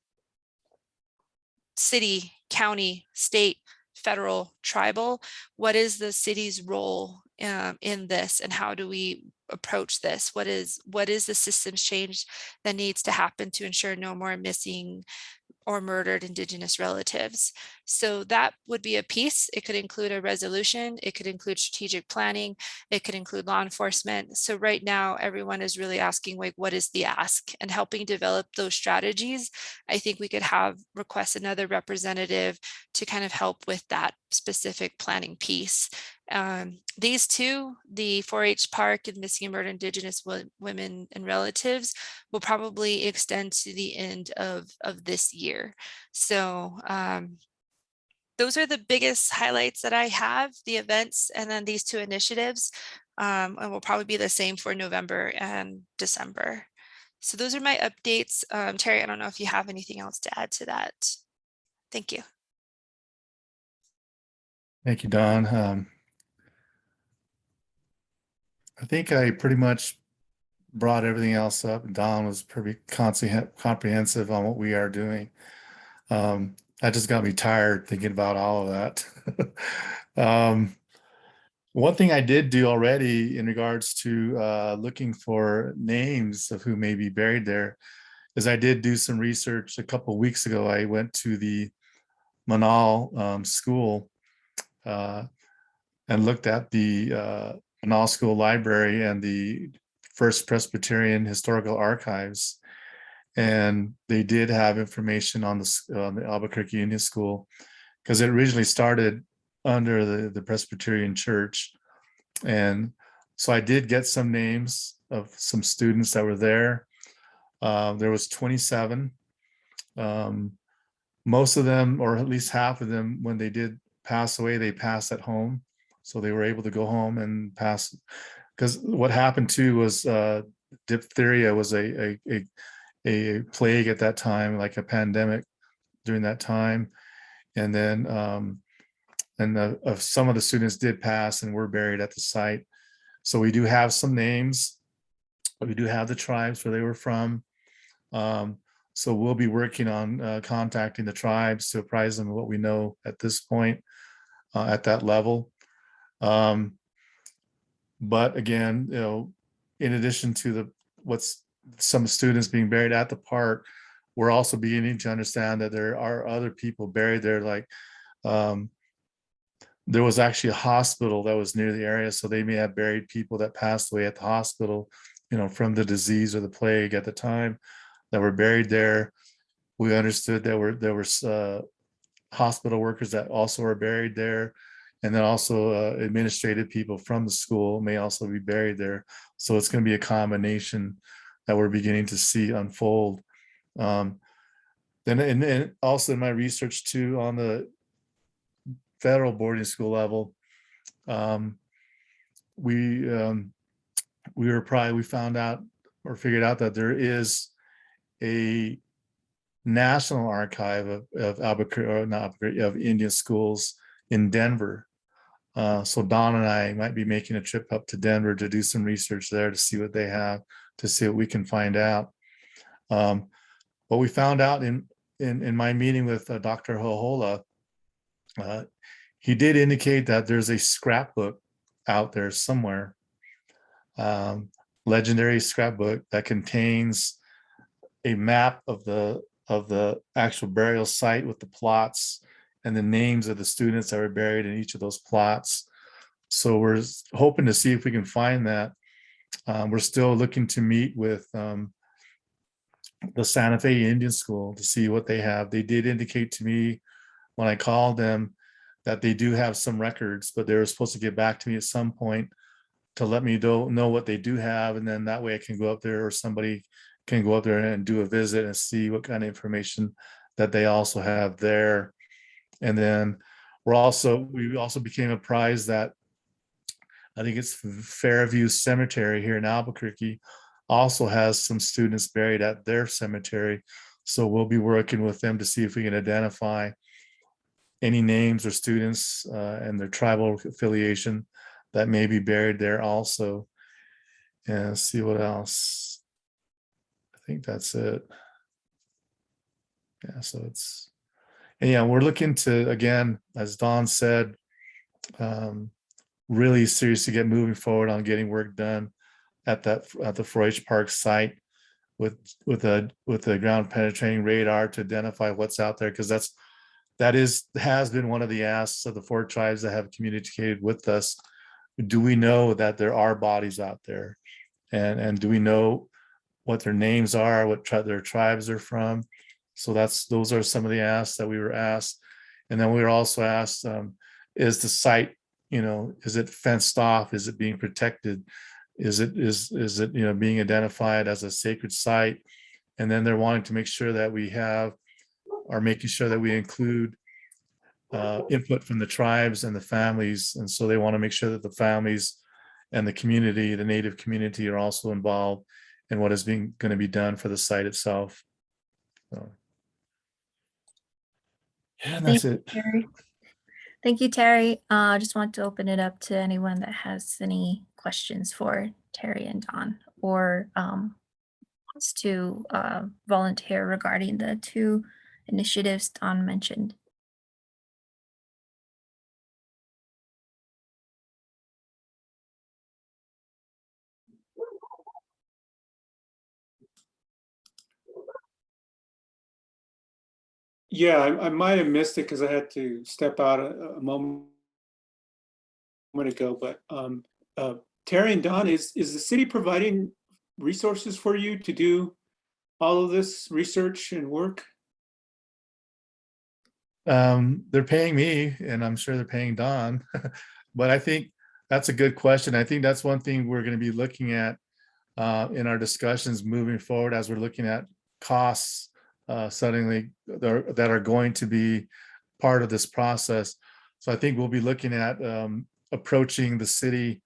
city, county, state, federal, tribal? What is the city's role in this, and how do we approach this? What is the systems change that needs to happen to ensure no more missing or murdered Indigenous relatives? So that would be a piece. It could include a resolution. It could include strategic planning. It could include law enforcement. So right now, everyone is really asking, like, what is the ask? And helping develop those strategies, I think we could request another representative to kind of help with that specific planning piece. These two, the 4-H Park and Missing and Murdered Indigenous Women and Relatives, will probably extend to the end of this year. So those are the biggest highlights that I have, the events, and then these two initiatives, and will probably be the same for November and December. So those are my updates. Terry, I don't know if you have anything else to add to that. Thank you. Thank you, Don. I think I pretty much brought everything else up. Don was pretty comprehensive on what we are doing. That just got me tired thinking about all of that. One thing I did do already in regards to looking for names of who may be buried there is I did do some research a couple of weeks ago. I went to the Manal school and looked at the Manal School Library and the First Presbyterian Historical Archives. And they did have information on the Albuquerque Indian School, because it originally started under the Presbyterian Church. And so I did get some names of some students that were there. There was 27. Most of them, or at least half of them, when they did pass away, they passed at home. So they were able to go home and pass. Because what happened too was diphtheria was a plague at that time, like a pandemic during that time. And then some of the students did pass and were buried at the site. So we do have some names. We do have the tribes where they were from. So we'll be working on contacting the tribes to apprise them of what we know at this point at that level. But again, you know, in addition to what's some students being buried at the park, we're also beginning to understand that there are other people buried there. Like there was actually a hospital that was near the area, so they may have buried people that passed away at the hospital, you know, from the disease or the plague at the time, that were buried there. We understood that there were hospital workers that also were buried there. And then also administrative people from the school may also be buried there. So it's going to be a combination that we're beginning to see unfold. Then and also in my research too on the federal boarding school level, we found out or figured out that there is a national archive of Albuquerque, or not Albuquerque, of Indian schools in Denver. So Don and I might be making a trip up to Denver to do some research there to see what they have, to see what we can find out. What we found out in my meeting with Dr. Hohola, he did indicate that there's a scrapbook out there somewhere, legendary scrapbook that contains a map of the actual burial site with the plots and the names of the students that were buried in each of those plots. So we're hoping to see if we can find that. We're still looking to meet with the Santa Fe Indian School to see what they have. They did indicate to me when I called them that they do have some records, but they were supposed to get back to me at some point to let me know what they do have. And then that way I can go up there, or somebody can go up there and do a visit and see what kind of information that they also have there. And then we also became apprised that I think it's Fairview Cemetery here in Albuquerque also has some students buried at their cemetery. So we'll be working with them to see if we can identify any names or students and their tribal affiliation that may be buried there also. And see what else. I think that's it. Yeah, so it's, and yeah, we're looking to, again, as Don said, really seriously get moving forward on getting work done at the 4-H Park site with a ground penetrating radar to identify what's out there, because has been one of the asks of the 4 tribes that have communicated with us. Do we know that there are bodies out there, and do we know what their names are, what their tribes are from? So those are some of the asks that we were asked. And then we were also asked, is the site, is it fenced off? Is it being protected? Is it being identified as a sacred site? And then they're wanting to make sure that we making sure that we include input from the tribes and the families. And so they want to make sure that the families and the community, the Native community, are also involved in what is going to be done for the site itself. So, yeah, and that's it. Terry. Thank you, Terry. I just want to open it up to anyone that has any questions for Terry and Don, or wants to volunteer regarding the 2 initiatives Don mentioned. Yeah, I might have missed it because I had to step out a moment ago. But Terry and Don, is the city providing resources for you to do all of this research and work? They're paying me, and I'm sure they're paying Don. But I think that's a good question. I think that's one thing we're going to be looking at in our discussions moving forward, as we're looking at costs suddenly that are going to be part of this process. So I think we'll be looking at approaching the city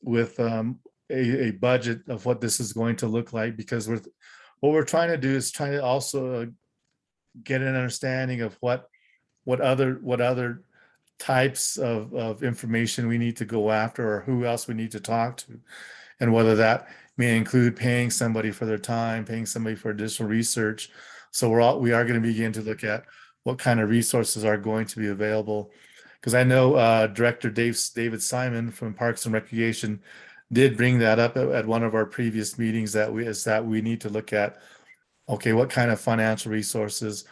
with a budget of what this is going to look like, because what we're trying to do is trying to also get an understanding of what other types of information we need to go after, or who else we need to talk to, and whether that may include paying somebody for their time, paying somebody for additional research. So we are going to begin to look at what kind of resources are going to be available, because I know Director David Simon from Parks and Recreation did bring that up at one of our previous meetings, that we need to look at, okay, what kind of financial resources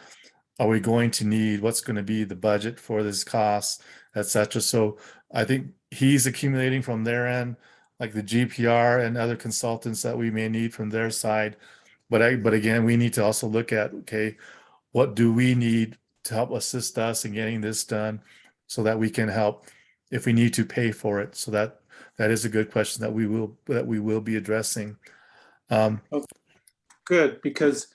are we going to need? What's going to be the budget for this cost, et cetera. So I think he's accumulating from their end, like the GPR and other consultants that we may need from their side. But again, we need to also look at, okay, what do we need to help assist us in getting this done, so that we can help if we need to pay for it. So that is a good question that we will be addressing. Good, because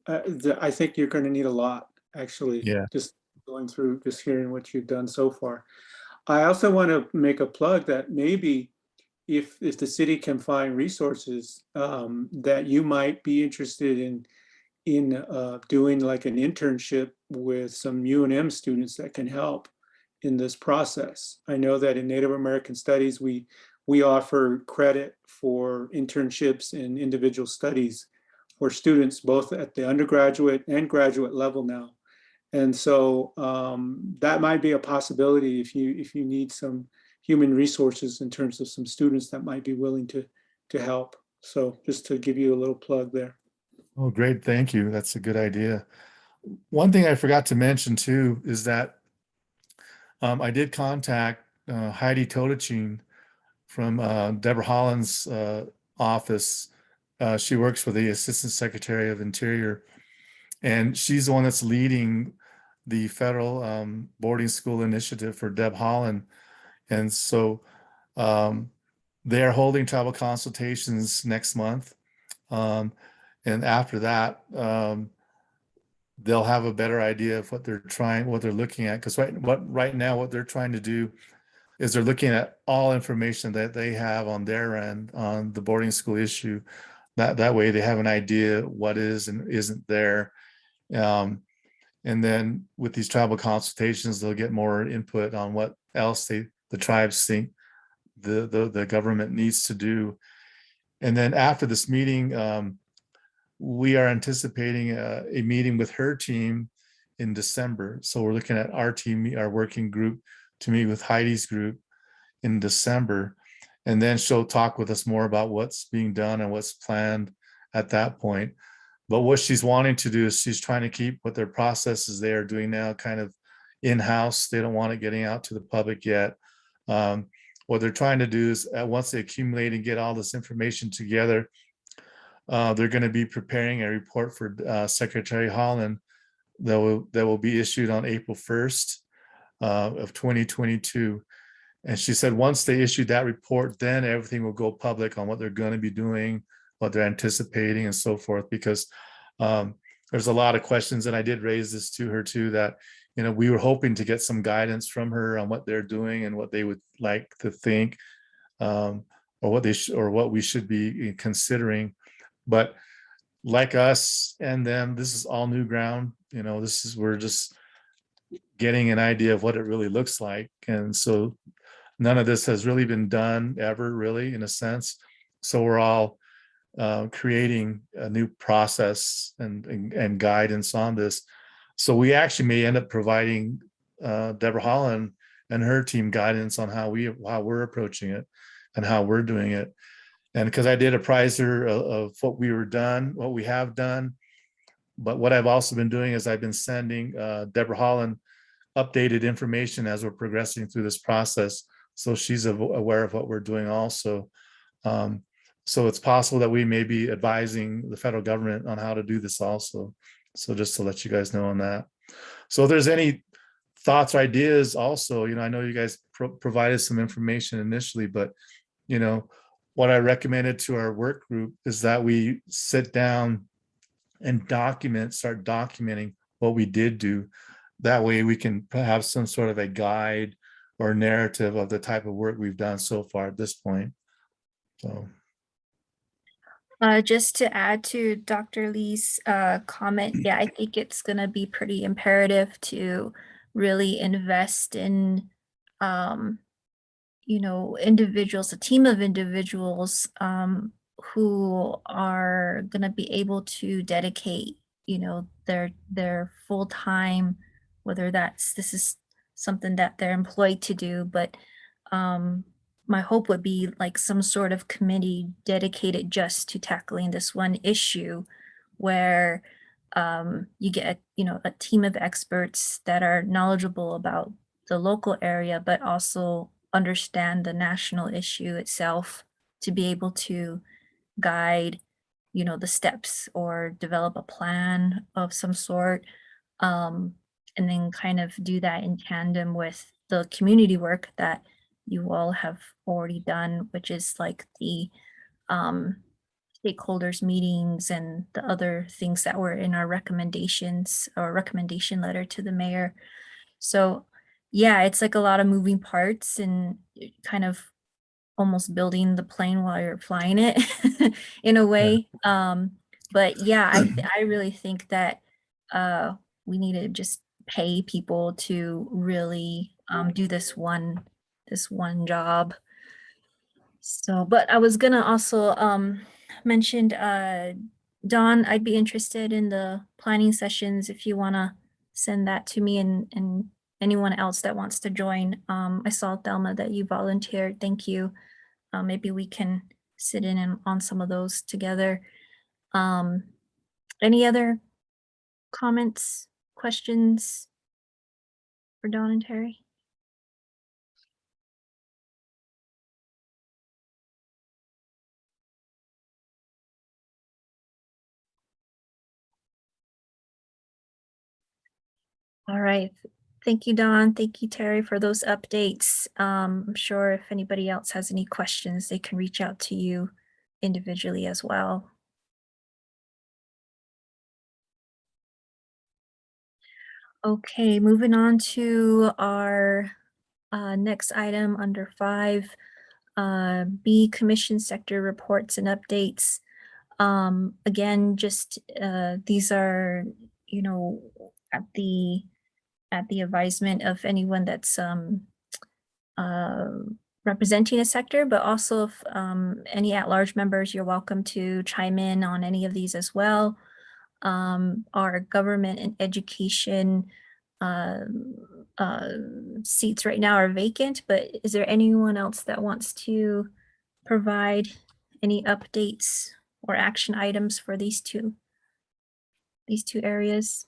I think you're going to need a lot, actually. Yeah. Just going through, just hearing what you've done so far. I also want to make a plug that maybe if the city can find resources, that you might be interested in doing like an internship with some UNM students that can help in this process. I know that in Native American Studies, we offer credit for internships in individual studies for students, both at the undergraduate and graduate level now. And so that might be a possibility if you need some human resources in terms of some students that might be willing to help. So just to give you a little plug there. Oh, great. Thank you. That's a good idea. One thing I forgot to mention too is that I did contact Heidi Todachin from Deborah Holland's office. She works for the Assistant Secretary of Interior, and she's the one that's leading the federal boarding school initiative for Deb Holland. And so they're holding travel consultations next month. And after that, they'll have a better idea of what they're looking at. Because right now, what they're trying to do is they're looking at all information that they have on their end on the boarding school issue. That way they have an idea what is and isn't there. And then with these tribal consultations, they'll get more input on what else the tribes think the government needs to do. And then after this meeting, we are anticipating a meeting with her team in December. So we're looking at our team, our working group, to meet with Heidi's group in December. And then she'll talk with us more about what's being done and what's planned at that point. But what she's wanting to do is she's trying to keep what their processes they are doing now kind of in-house. They don't want it getting out to the public yet. What they're trying to do is once they accumulate and get all this information together, they're going to be preparing a report for Secretary Holland that will be issued on April 1st of 2022. And she said once they issue that report, then everything will go public on what they're going to be doing, what they're anticipating, and so forth. Because there's a lot of questions, and I did raise this to her too, that we were hoping to get some guidance from her on what they're doing and what they would like to think, or what we should be considering. But like us and them, this is all new ground. We're just getting an idea of what it really looks like. And so none of this has really been done ever, really, in a sense. So we're all creating a new process and guidance on this. So we actually may end up providing Deborah Holland and her team guidance on how we're approaching it and how we're doing it. And because I did apprise her of what we have done. But what I've also been doing is I've been sending Deborah Holland updated information as we're progressing through this process. So she's aware of what we're doing also. So it's possible that we may be advising the federal government on how to do this also. So just to let you guys know on that. So if there's any thoughts or ideas also, I know you guys provided some information initially, but what I recommended to our work group is that we sit down and start documenting what we did do. That way we can have some sort of a guide or narrative of the type of work we've done so far at this point. So. Just to add to Dr. Lee's comment, yeah, I think it's going to be pretty imperative to really invest in, individuals, a team of individuals who are going to be able to dedicate, their full time, whether this is something that they're employed to do, but my hope would be like some sort of committee dedicated just to tackling this one issue where you get a team of experts that are knowledgeable about the local area, but also understand the national issue itself to be able to guide, the steps or develop a plan of some sort. And then kind of do that in tandem with the community work that you all have already done, which is like the stakeholders meetings and the other things that were in our recommendations or recommendation letter to the mayor. So yeah, it's like a lot of moving parts and kind of almost building the plane while you're flying it in a way. But yeah, I really think that we need to just pay people to really do this one job. So, but I was gonna also mention Dawn, I'd be interested in the planning sessions if you wanna send that to me and anyone else that wants to join. I saw Thelma that you volunteered. Thank you. Maybe we can sit in on some of those together. Any other comments, questions for Dawn and Terry? All right. Thank you, Dawn. Thank you, Terry, for those updates. I'm sure if anybody else has any questions, they can reach out to you individually as well. Okay, moving on to our Next item under 5, B, commission sector reports and updates. Again, just these are, you know, at the advisement of anyone that's representing a sector, but also if any at-large members, you're welcome to chime in on any of these as well. Our government and education seats right now are vacant, but is there anyone else that wants to provide any updates or action items for these two areas?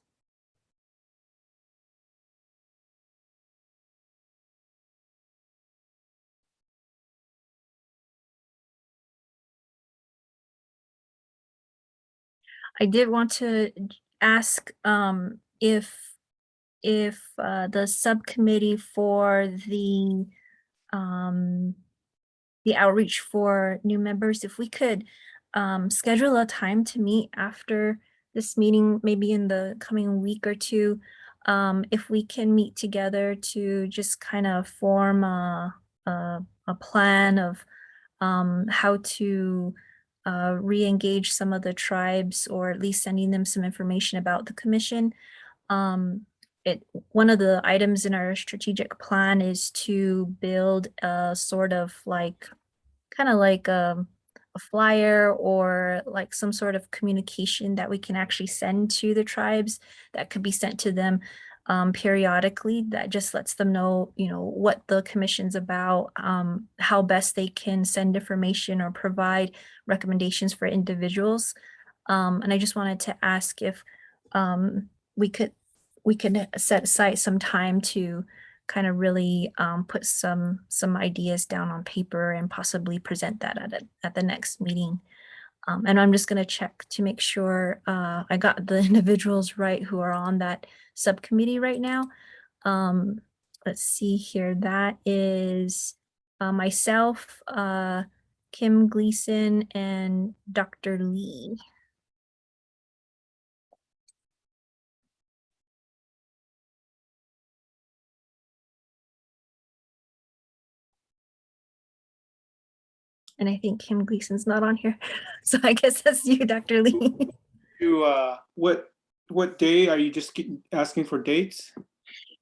I did want to ask if the subcommittee for the outreach for new members, if we could schedule a time to meet after this meeting, maybe in the coming week or two, if we can meet together to just kind of form a plan of how to re-engage some of the tribes, or at least sending them some information about the commission. One of the items in our strategic plan is to build a sort of like, kind of like a flyer, or like some sort of communication that we can actually send to the tribes, that could be sent to them periodically, that just lets them know, you know, what the commission's about, how best they can send information or provide recommendations for individuals. And I just wanted to ask if we could set aside some time to kind of really put some ideas down on paper and possibly present that at the next meeting. And I'm just going to check to make sure I got the individuals right who are on that subcommittee right now. Let's see here. That is myself, Kim Gleason, and Dr. Lee. And I think Kim Gleason's not on here. So I guess that's you, Dr. Lee. What day are you just asking for dates?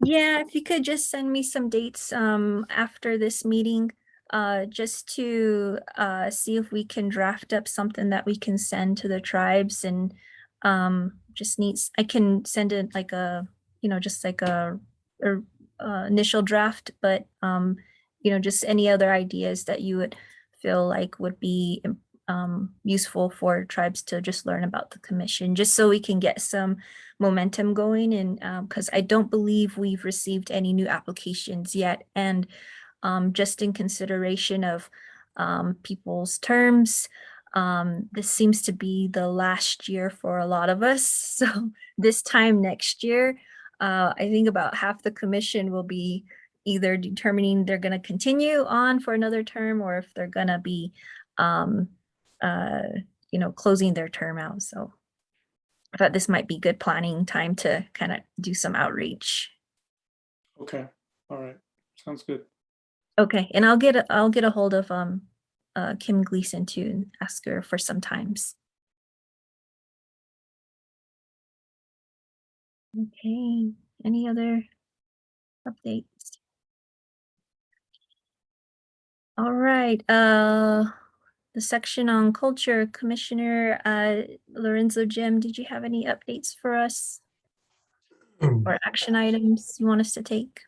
Yeah, if you could just send me some dates after this meeting, just to see if we can draft up something that we can send to the tribes, and just needs, I can send it like a, you know, just like a initial draft, but you know, just any other ideas that you would feel like would be useful for tribes to just learn about the commission, just so we can get some momentum going. And because I don't believe we've received any new applications yet, and just in consideration of people's terms, this seems to be the last year for a lot of us. So this time next year, I think about half the commission will be either determining they're going to continue on for another term, or if they're going to be you know, closing their term out. So I thought this might be good planning time to kind of do some outreach. Okay, all right, sounds good. Okay, and I'll get a hold of Kim Gleason too, and ask her for some times. Okay, any other updates? All right, the section on culture, Commissioner Lorenzo Jim, did you have any updates for us or action items you want us to take?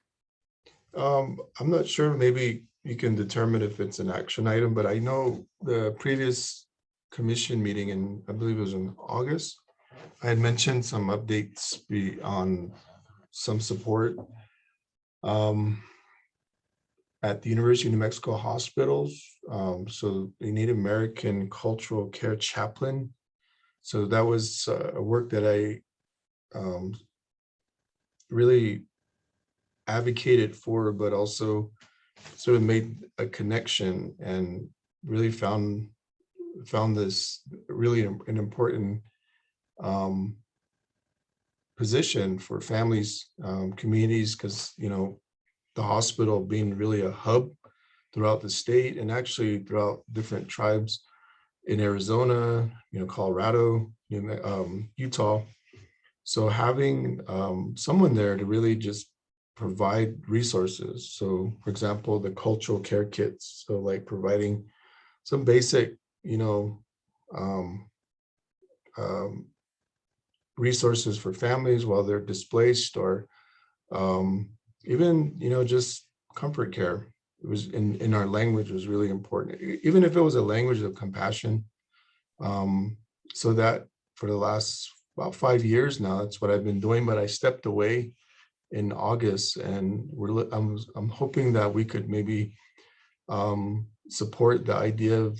I'm not sure, maybe you can determine if it's an action item, but I know the previous commission meeting in, I believe it was in August, I had mentioned some updates on some support at the University of New Mexico hospitals. So the Native American Cultural Care Chaplain. So that was a work that I really advocated for, but also sort of made a connection and really found this really an important position for families, communities, because, you know, the hospital being really a hub throughout the state and actually throughout different tribes in Arizona, Colorado, Utah. So having someone there to really just provide resources. So for example, the cultural care kits. So like providing some basic, um, resources for families while they're displaced, or even, just comfort care. It was in our language was really important, even if it was a language of compassion. So that for the last about 5 years now, that's what I've been doing, but I stepped away in August, and I'm hoping that we could maybe support the idea of,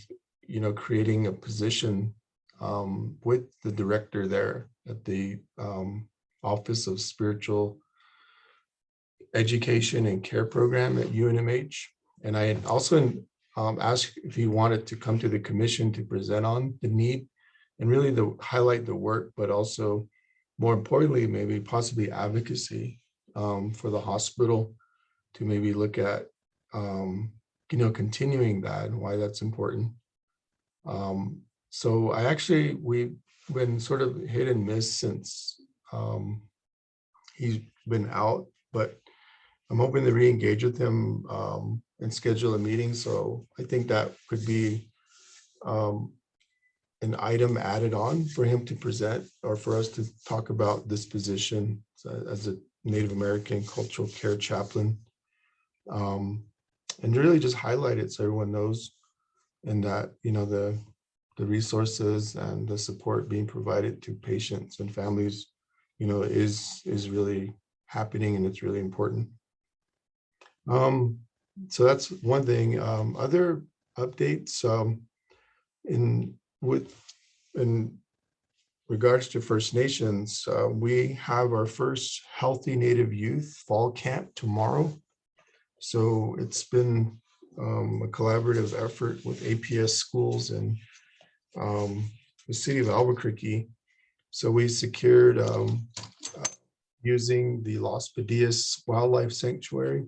creating a position with the director there at the Office of Spiritual Education and Care Program at UNMH. And I had also asked if he wanted to come to the commission to present on the need and really highlight the work, but also more importantly, maybe possibly advocacy for the hospital to maybe look at, continuing that and why that's important. So we've been sort of hit and miss since he's been out, but I'm hoping to re-engage with him and schedule a meeting. So I think that could be an item added on for him to present, or for us to talk about this position as a Native American cultural care chaplain, and really just highlight it so everyone knows, and that the resources and the support being provided to patients and families, is really happening, and it's really important. So that's one thing. Other updates in regards to First Nations, we have our first Healthy Native Youth Fall Camp tomorrow. So it's been a collaborative effort with APS schools and the city of Albuquerque. So we secured using the Los Padillas Wildlife Sanctuary.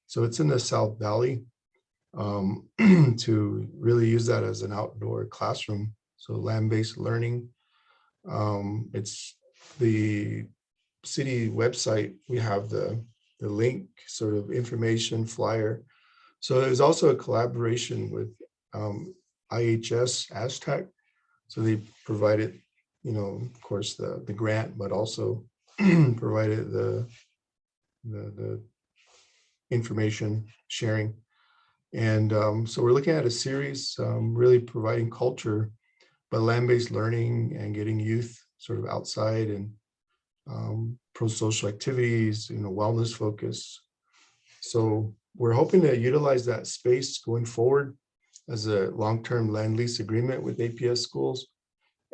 So it's in the South Valley, to really use that as an outdoor classroom. So land-based learning. It's the city website. We have the link, sort of information flyer. So there's also a collaboration with IHS Aztec. So they provided, of course, the grant, but also provided the information sharing. And so we're looking at a series really providing culture, but land-based learning and getting youth sort of outside and pro-social activities, wellness focus. So we're hoping to utilize that space going forward as a long-term land lease agreement with APS schools,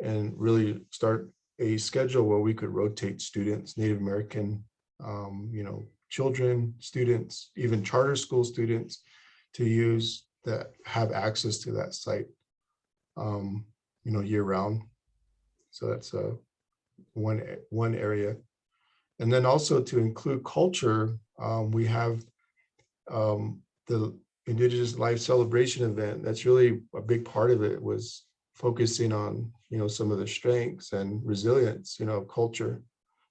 and really start a schedule where we could rotate students, Native American, children, students, even charter school students, to use that, have access to that site, year round. So that's one area. And then also to include culture, we have the Indigenous Life Celebration event. That's really a big part of it, was focusing on, some of the strengths and resilience, of culture,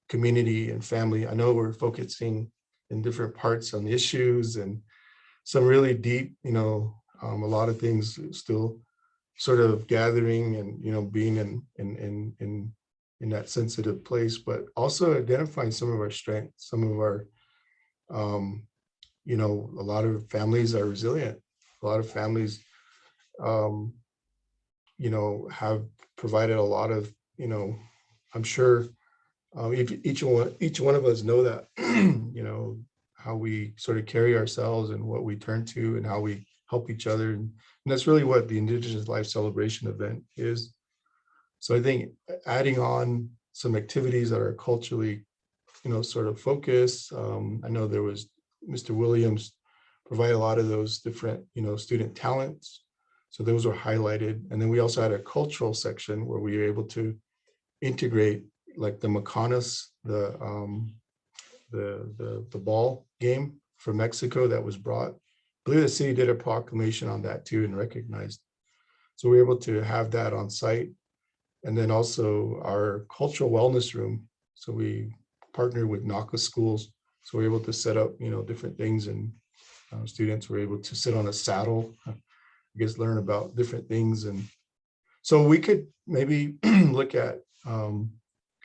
community, and family. I know we're focusing in different parts on the issues and some really deep, a lot of things still sort of gathering and, being in that sensitive place, but also identifying some of our strengths, some of our, a lot of families are resilient. A lot of families, have provided a lot of, I'm sure if each one of us know that, how we sort of carry ourselves and what we turn to and how we help each other. And that's really what the Indigenous Life Celebration event is. So I think adding on some activities that are culturally, sort of focused. I know there was Mr. Williams provide a lot of those different, student talents. So those were highlighted. And then we also had a cultural section where we were able to integrate like the Makanas, the ball game from Mexico that was brought. I believe the city did a proclamation on that too and recognized. So we're able to have that on site. And then also our cultural wellness room. So we partnered with NACA schools. So we're able to set up, different things, and students were able to sit on a saddle, I guess, learn about different things. And so we could maybe look at kind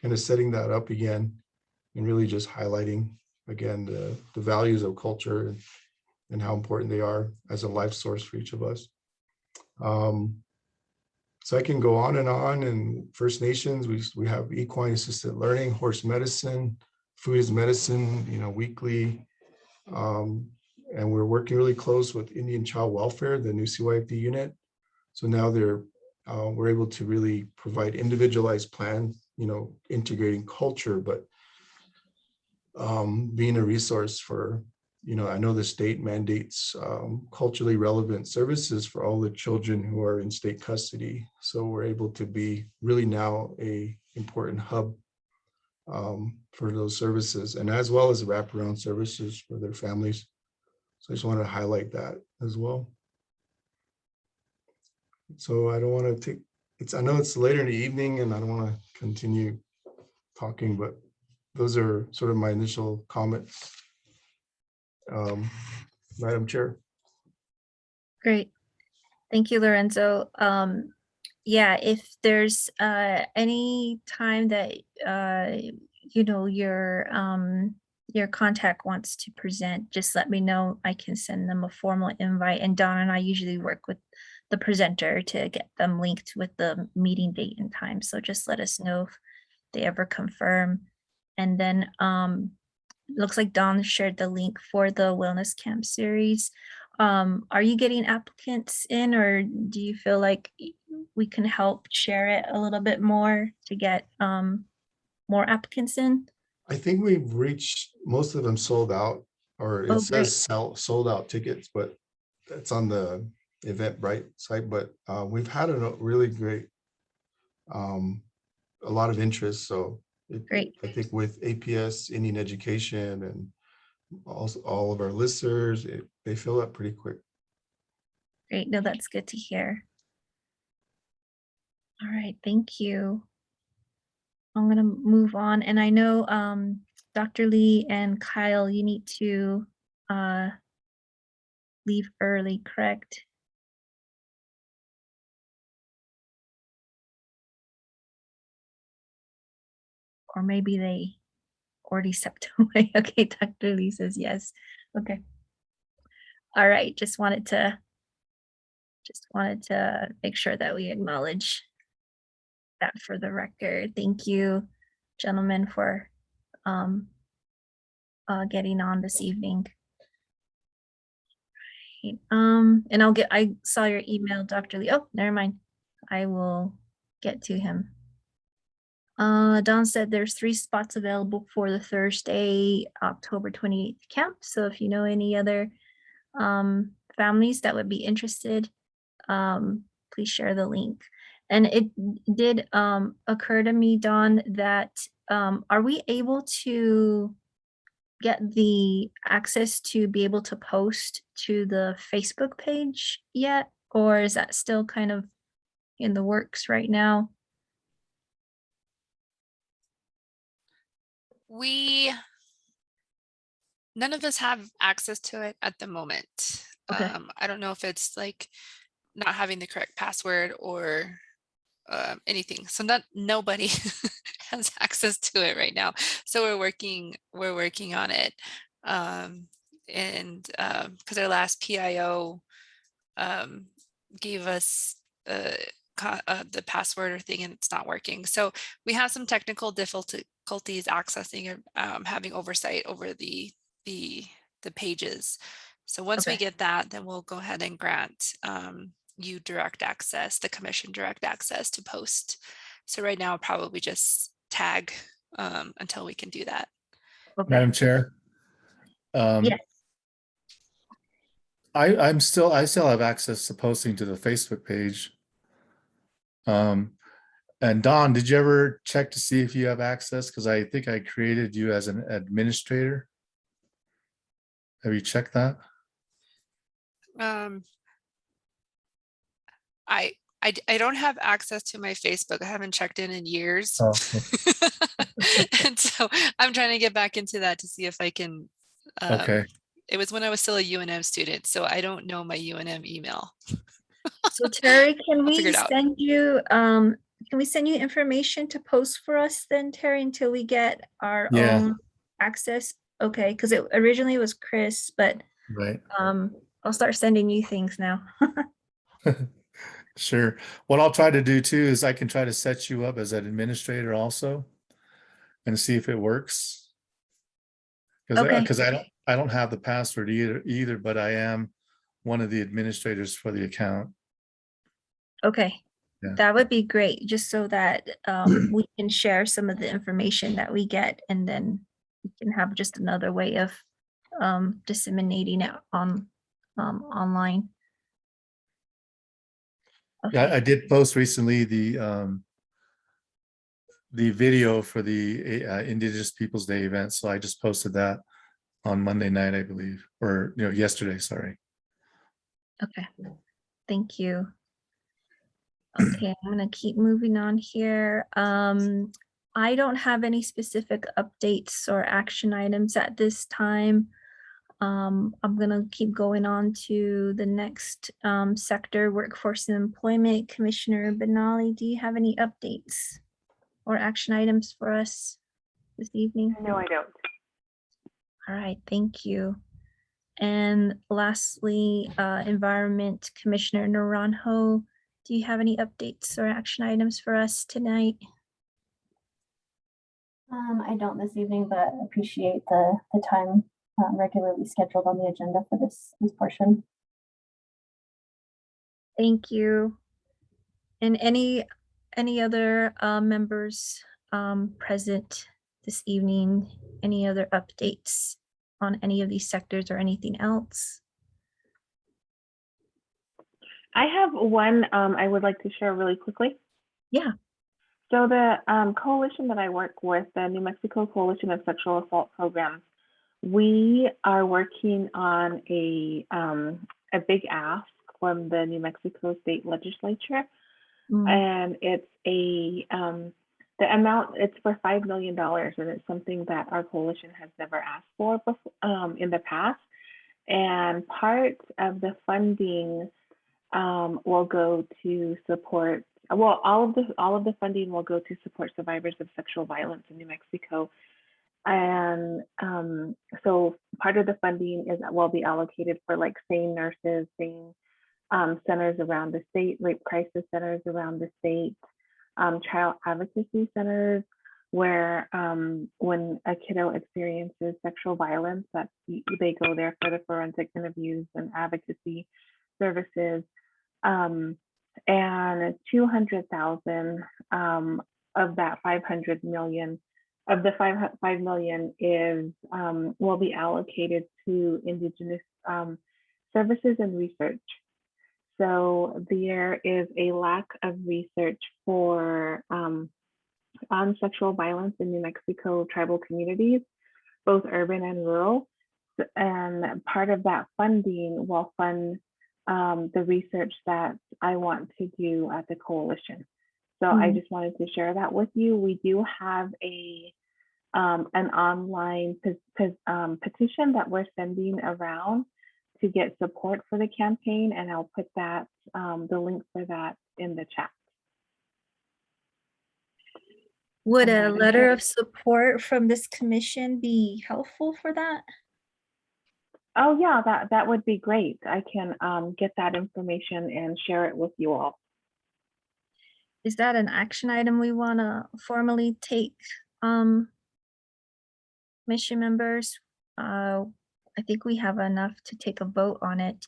of setting that up again and really just highlighting again the values of culture and how important they are as a life source for each of us. So I can go on. And First Nations, we have equine assisted learning, horse medicine, food is medicine, weekly. And we're working really close with Indian Child Welfare, the new CYFD unit. So now we're able to really provide individualized plans, integrating culture, but being a resource for, I know the state mandates culturally relevant services for all the children who are in state custody. So we're able to be really now a important hub for those services, and as well as wraparound services for their families. So I just want to highlight that as well. So I don't want to I know it's later in the evening and I don't want to continue talking, but those are sort of my initial comments. Madam Chair. Great. Thank you, Lorenzo. Yeah, if there's any time that your contact wants to present, just let me know. I can send them a formal invite, and Don and I usually work with the presenter to get them linked with the meeting date and time. So just let us know if they ever confirm. And then looks like Don shared the link for the wellness camp series. Are you getting applicants in, or do you feel like we can help share it a little bit more to get more applicants in? I think we've reached, most of them sold out, or it Oh, says sold out tickets, but that's on the Eventbrite site. But we've had a really great, a lot of interest. So Great. I think with APS, Indian Education, and also all of our listers, they fill up pretty quick. Great. No, that's good to hear. All right. Thank you. I'm going to move on. And I know Dr. Lee and Kyle, you need to leave early, correct? Or maybe they already stepped away. Okay, Dr. Lee says yes. Okay. All right, just wanted to make sure that we acknowledge that for the record. Thank you, gentlemen, for getting on this evening. Right, and I saw your email, Dr. Lee. Oh, never mind. I will get to him. Don said there's 3 spots available for the Thursday, October 28th camp. So if you know any other families that would be interested, please share the link. And it did occur to me, Don, that are we able to get the access to be able to post to the Facebook page yet? Or is that still kind of in the works right now? None of us have access to it at the moment. Okay. I don't know if it's like not having the correct password or anything. So nobody has access to it right now. So we're working on it. And because our last PIO gave us the password or thing, and it's not working. So we have some technical difficulties accessing or having oversight over the pages. So once we Okay. get that, then we'll go ahead and grant you direct access, the commission direct access to post. So right now, probably just tag until we can do that. Okay. Madam Chair. Yes. I still have access to posting to the Facebook page. And Don, did you ever check to see if you have access? Because I think I created you as an administrator. Have you checked that? I don't have access to my Facebook. I haven't checked in years. Oh, And so I'm trying to get back into that to see if I can. okay. It was when I was still a UNM student, so I don't know my UNM email. So Terry, can I'll figure we it out. send you information to post for us then, Terry, until we get our Yeah. own access? Okay, because it originally was Chris, but Right. I'll start sending you things now. Sure. What I'll try to do too is I can try to set you up as an administrator also and see if it works. Okay. Because I don't have the password either, but I am one of the administrators for the account. Okay, Yeah. that would be great, just so that we can share some of the information that we get, and then we can have just another way of disseminating it on online. Yeah, Okay, I did post recently the video for the Indigenous Peoples Day event. So I just posted that on Monday night, I believe, or yesterday, sorry. okay, thank you. Okay, I'm gonna keep moving on here. I don't have any specific updates or action items at this time. I'm gonna keep going on to the next sector, workforce and employment. Commissioner Benali, do you have any updates or action items for us this evening? No, I don't. All right, thank you. And lastly, Environment Commissioner Naranjo, do you have any updates or action items for us tonight? I don't this evening, but appreciate the time regularly scheduled on the agenda for this portion. Thank you. And any other members present this evening? Any other updates on any of these sectors or anything else? I have one I would like to share really quickly. Yeah. So the coalition that I work with, the New Mexico Coalition of Sexual Assault Programs, we are working on a big ask from the New Mexico State Legislature, and it's the amount, it's for $5 million, and it's something that our coalition has never asked for before, in the past. And part of the funding will go to support, well, all of the funding will go to support survivors of sexual violence in New Mexico. And so part of the funding will be allocated for like SANE nurses, SANE centers around the state, rape crisis centers around the state, child advocacy centers, where when a kiddo experiences sexual violence, that they go there for the forensic interviews and advocacy services. And 200,000 of that 500 million, of the 5 million is will be allocated to Indigenous services and research. So there is a lack of research for on sexual violence in New Mexico tribal communities, both urban and rural. And part of that funding will fund the research that I want to do at the coalition. So I just wanted to share that with you. We do have an online petition that we're sending around to get support for the campaign, and I'll put that the link for that in the chat. Would a letter of support from this commission be helpful for that? Oh yeah, that would be great. I can get that information and share it with you all. Is that an action item we want to formally take, mission members? I think we have enough to take a vote on it.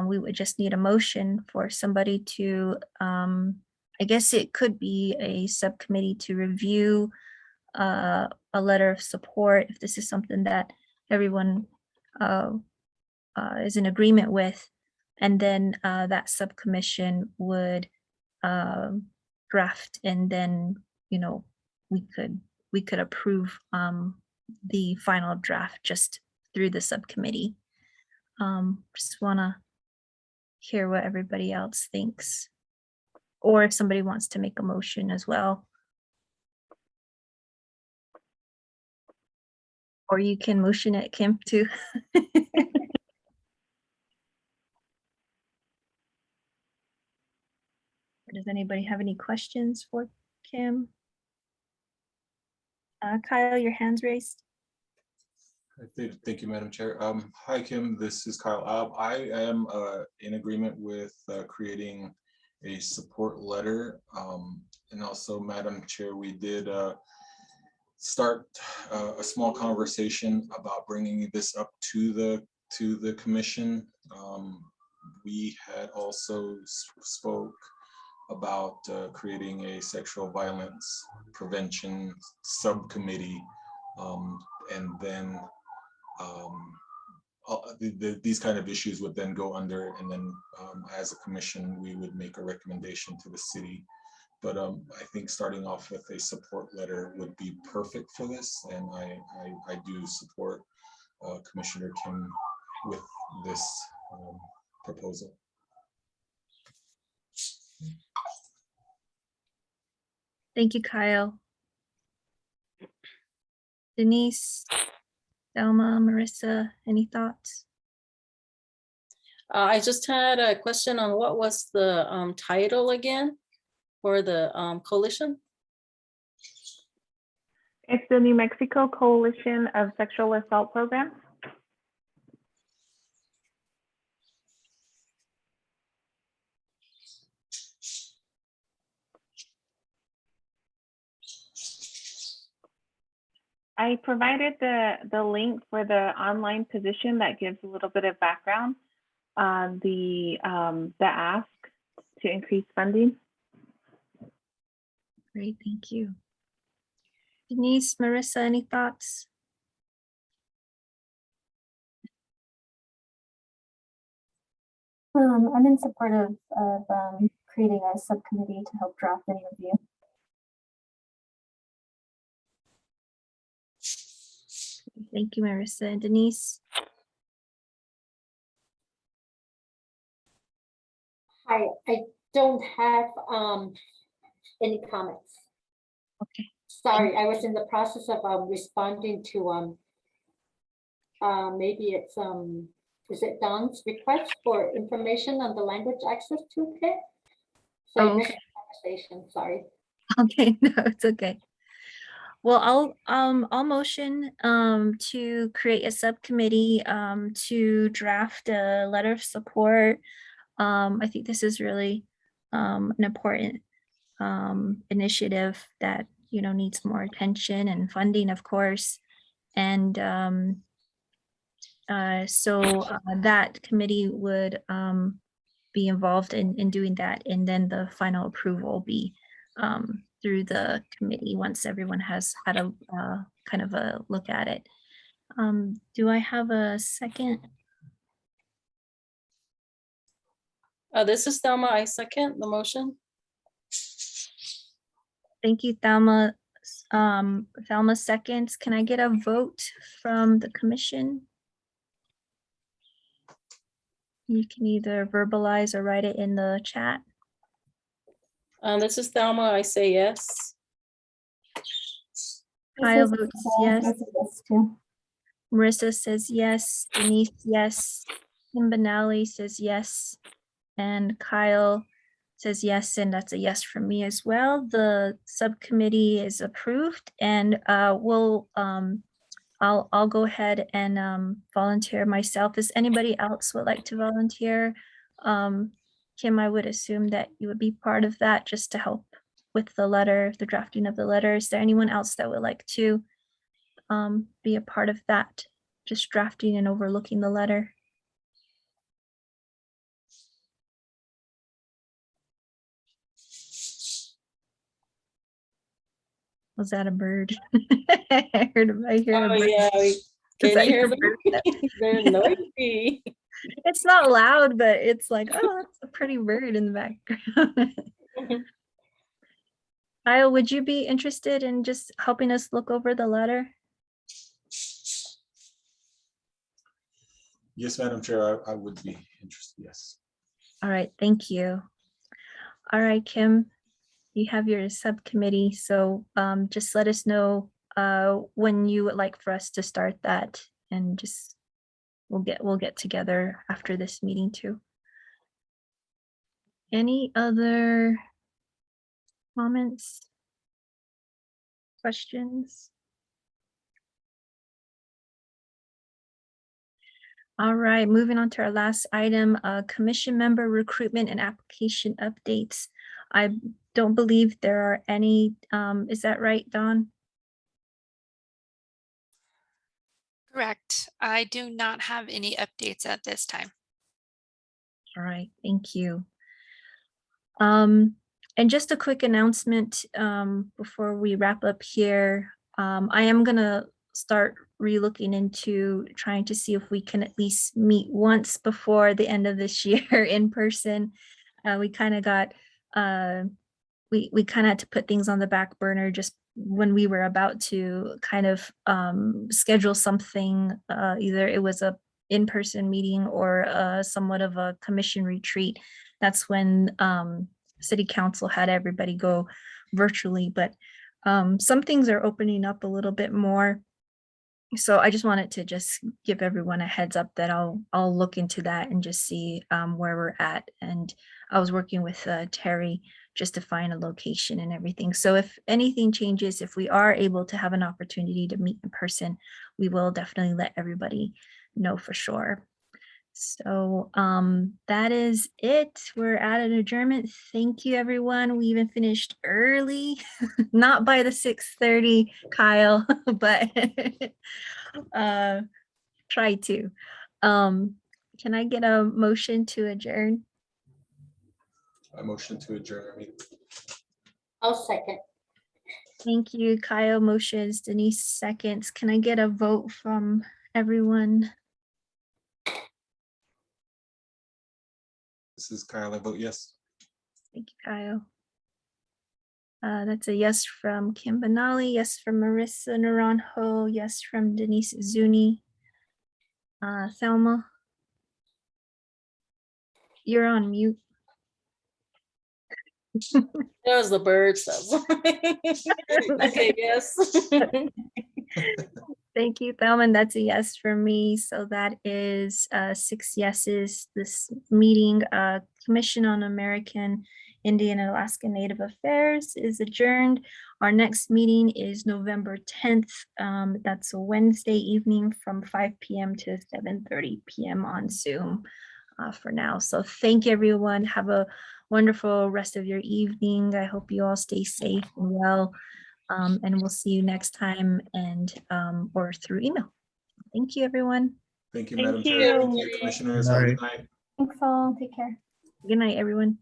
We would just need a motion for somebody to, I guess it could be a subcommittee to review a letter of support if this is something that everyone is in agreement with. And then that subcommission would draft, and then, we could approve the final draft just through the subcommittee. Just want to hear what everybody else thinks, or if somebody wants to make a motion as well. Or you can motion it, Kim, too. Does anybody have any questions for Kim? Kyle, your hand's raised. Thank you, Madam Chair. Hi, Kim, this is Kyle. I am in agreement with creating a support letter. And also, Madam Chair, we did start a small conversation about bringing this up to the commission. We had also spoke about creating a sexual violence prevention subcommittee, and then these kind of issues would then go under, and then as a commission, we would make a recommendation to the city. But I think starting off with a support letter would be perfect for this, and I do support Commissioner Kim with this proposal. Thank you, Kyle. Denise, Thelma, Marissa, any thoughts? I just had a question on what was the title again for the coalition? It's the New Mexico Coalition of Sexual Assault Programs. I provided the link for the online position that gives a little bit of background on the ask to increase funding. Great, thank you. Denise, Marissa, any thoughts? I'm in support of creating a subcommittee to help draft and review. Thank you, Marissa. And Denise? I don't have any comments. Okay. Sorry, I was in the process of responding to maybe it's is it Don's request for information on the language access toolkit? So I missed the conversation, sorry. Okay, no, it's okay. Well, I'll motion to create a subcommittee to draft a letter of support. I think this is really an important initiative that, you know, needs more attention and funding, of course. And so that committee would be involved in doing that, and then the final approval will be through the committee once everyone has had a kind of a look at it. Do I have a second? This is Thelma. I second the motion. Thank you, Thelma. Thelma seconds. Can I get a vote from the commission? You can either verbalize or write it in the chat. This is Thelma. I say yes. Kyle votes yes. I say yes too. Marissa says yes. Denise, yes. Kim Benally says yes. And Kyle says yes, and that's a yes from me as well. The subcommittee is approved, and I'll go ahead and volunteer myself. Does anybody else would like to volunteer? Kim, I would assume that you would be part of that just to help with the letter, the drafting of the letter. Is there anyone else that would like to be a part of that, just drafting and overlooking the letter? Was that a bird? I hear a bird. Yeah, Is can that you hear your me? bird? They're noisy. It's not loud, but it's like, oh, that's a pretty bird in the background. Kyle, would you be interested in just helping us look over the letter? Yes, Madam Chair, I would be interested, yes. All right, thank you. All right, Kim, you have your subcommittee, so just let us know when you would like for us to start that, and just we'll get together after this meeting too. Any other comments? Questions? All right, moving on to our last item, commission member recruitment and application updates. I don't believe there are any, is that right, Dawn? Correct. I do not have any updates at this time. All right, thank you. And just a quick announcement before we wrap up here. I am gonna start re-looking into trying to see if we can at least meet once before the end of this year in person. We kind of got we kind of had to put things on the back burner just when we were about to kind of schedule something. Either it was a in-person meeting or somewhat of a commission retreat. That's when city council had everybody go virtually, but some things are opening up a little bit more. So I just wanted to just give everyone a heads up that I'll look into that and just see where we're at. And I was working with Terry just to find a location and everything. So if anything changes, if we are able to have an opportunity to meet in person, we will definitely let everybody know for sure. So that is it. We're at an adjournment. Thank you, everyone. We even finished early, not by the 6:30, Kyle, but try to. Can I get a motion to adjourn? I motion to adjourn our meeting. I'll second. Thank you, Kyle. Motions, Denise seconds. Can I get a vote from everyone? This is Kyle, I vote yes. Thank you, Kyle. That's a yes from Kim Benali, yes from Marissa Naranjo, yes from Denise Zuni. Thelma, you're on mute. That was the birds. Okay, yes. Thank you, Thelma. That's a yes for me. So that is 6 yeses. This meeting, Commission on American Indian and Alaska Native Affairs is adjourned. Our next meeting is November 10th. That's a Wednesday evening from 5 p.m. to 7:30 p.m. on Zoom for now. So thank you, everyone. Have a wonderful rest of your evening. I hope you all stay safe and well. And we'll see you next time and or through email. Thank you, everyone. Thank you, Thank Madam Chair. you. Thank you, Commissioners. Have a good night. Thanks all. Take care. Good night, everyone.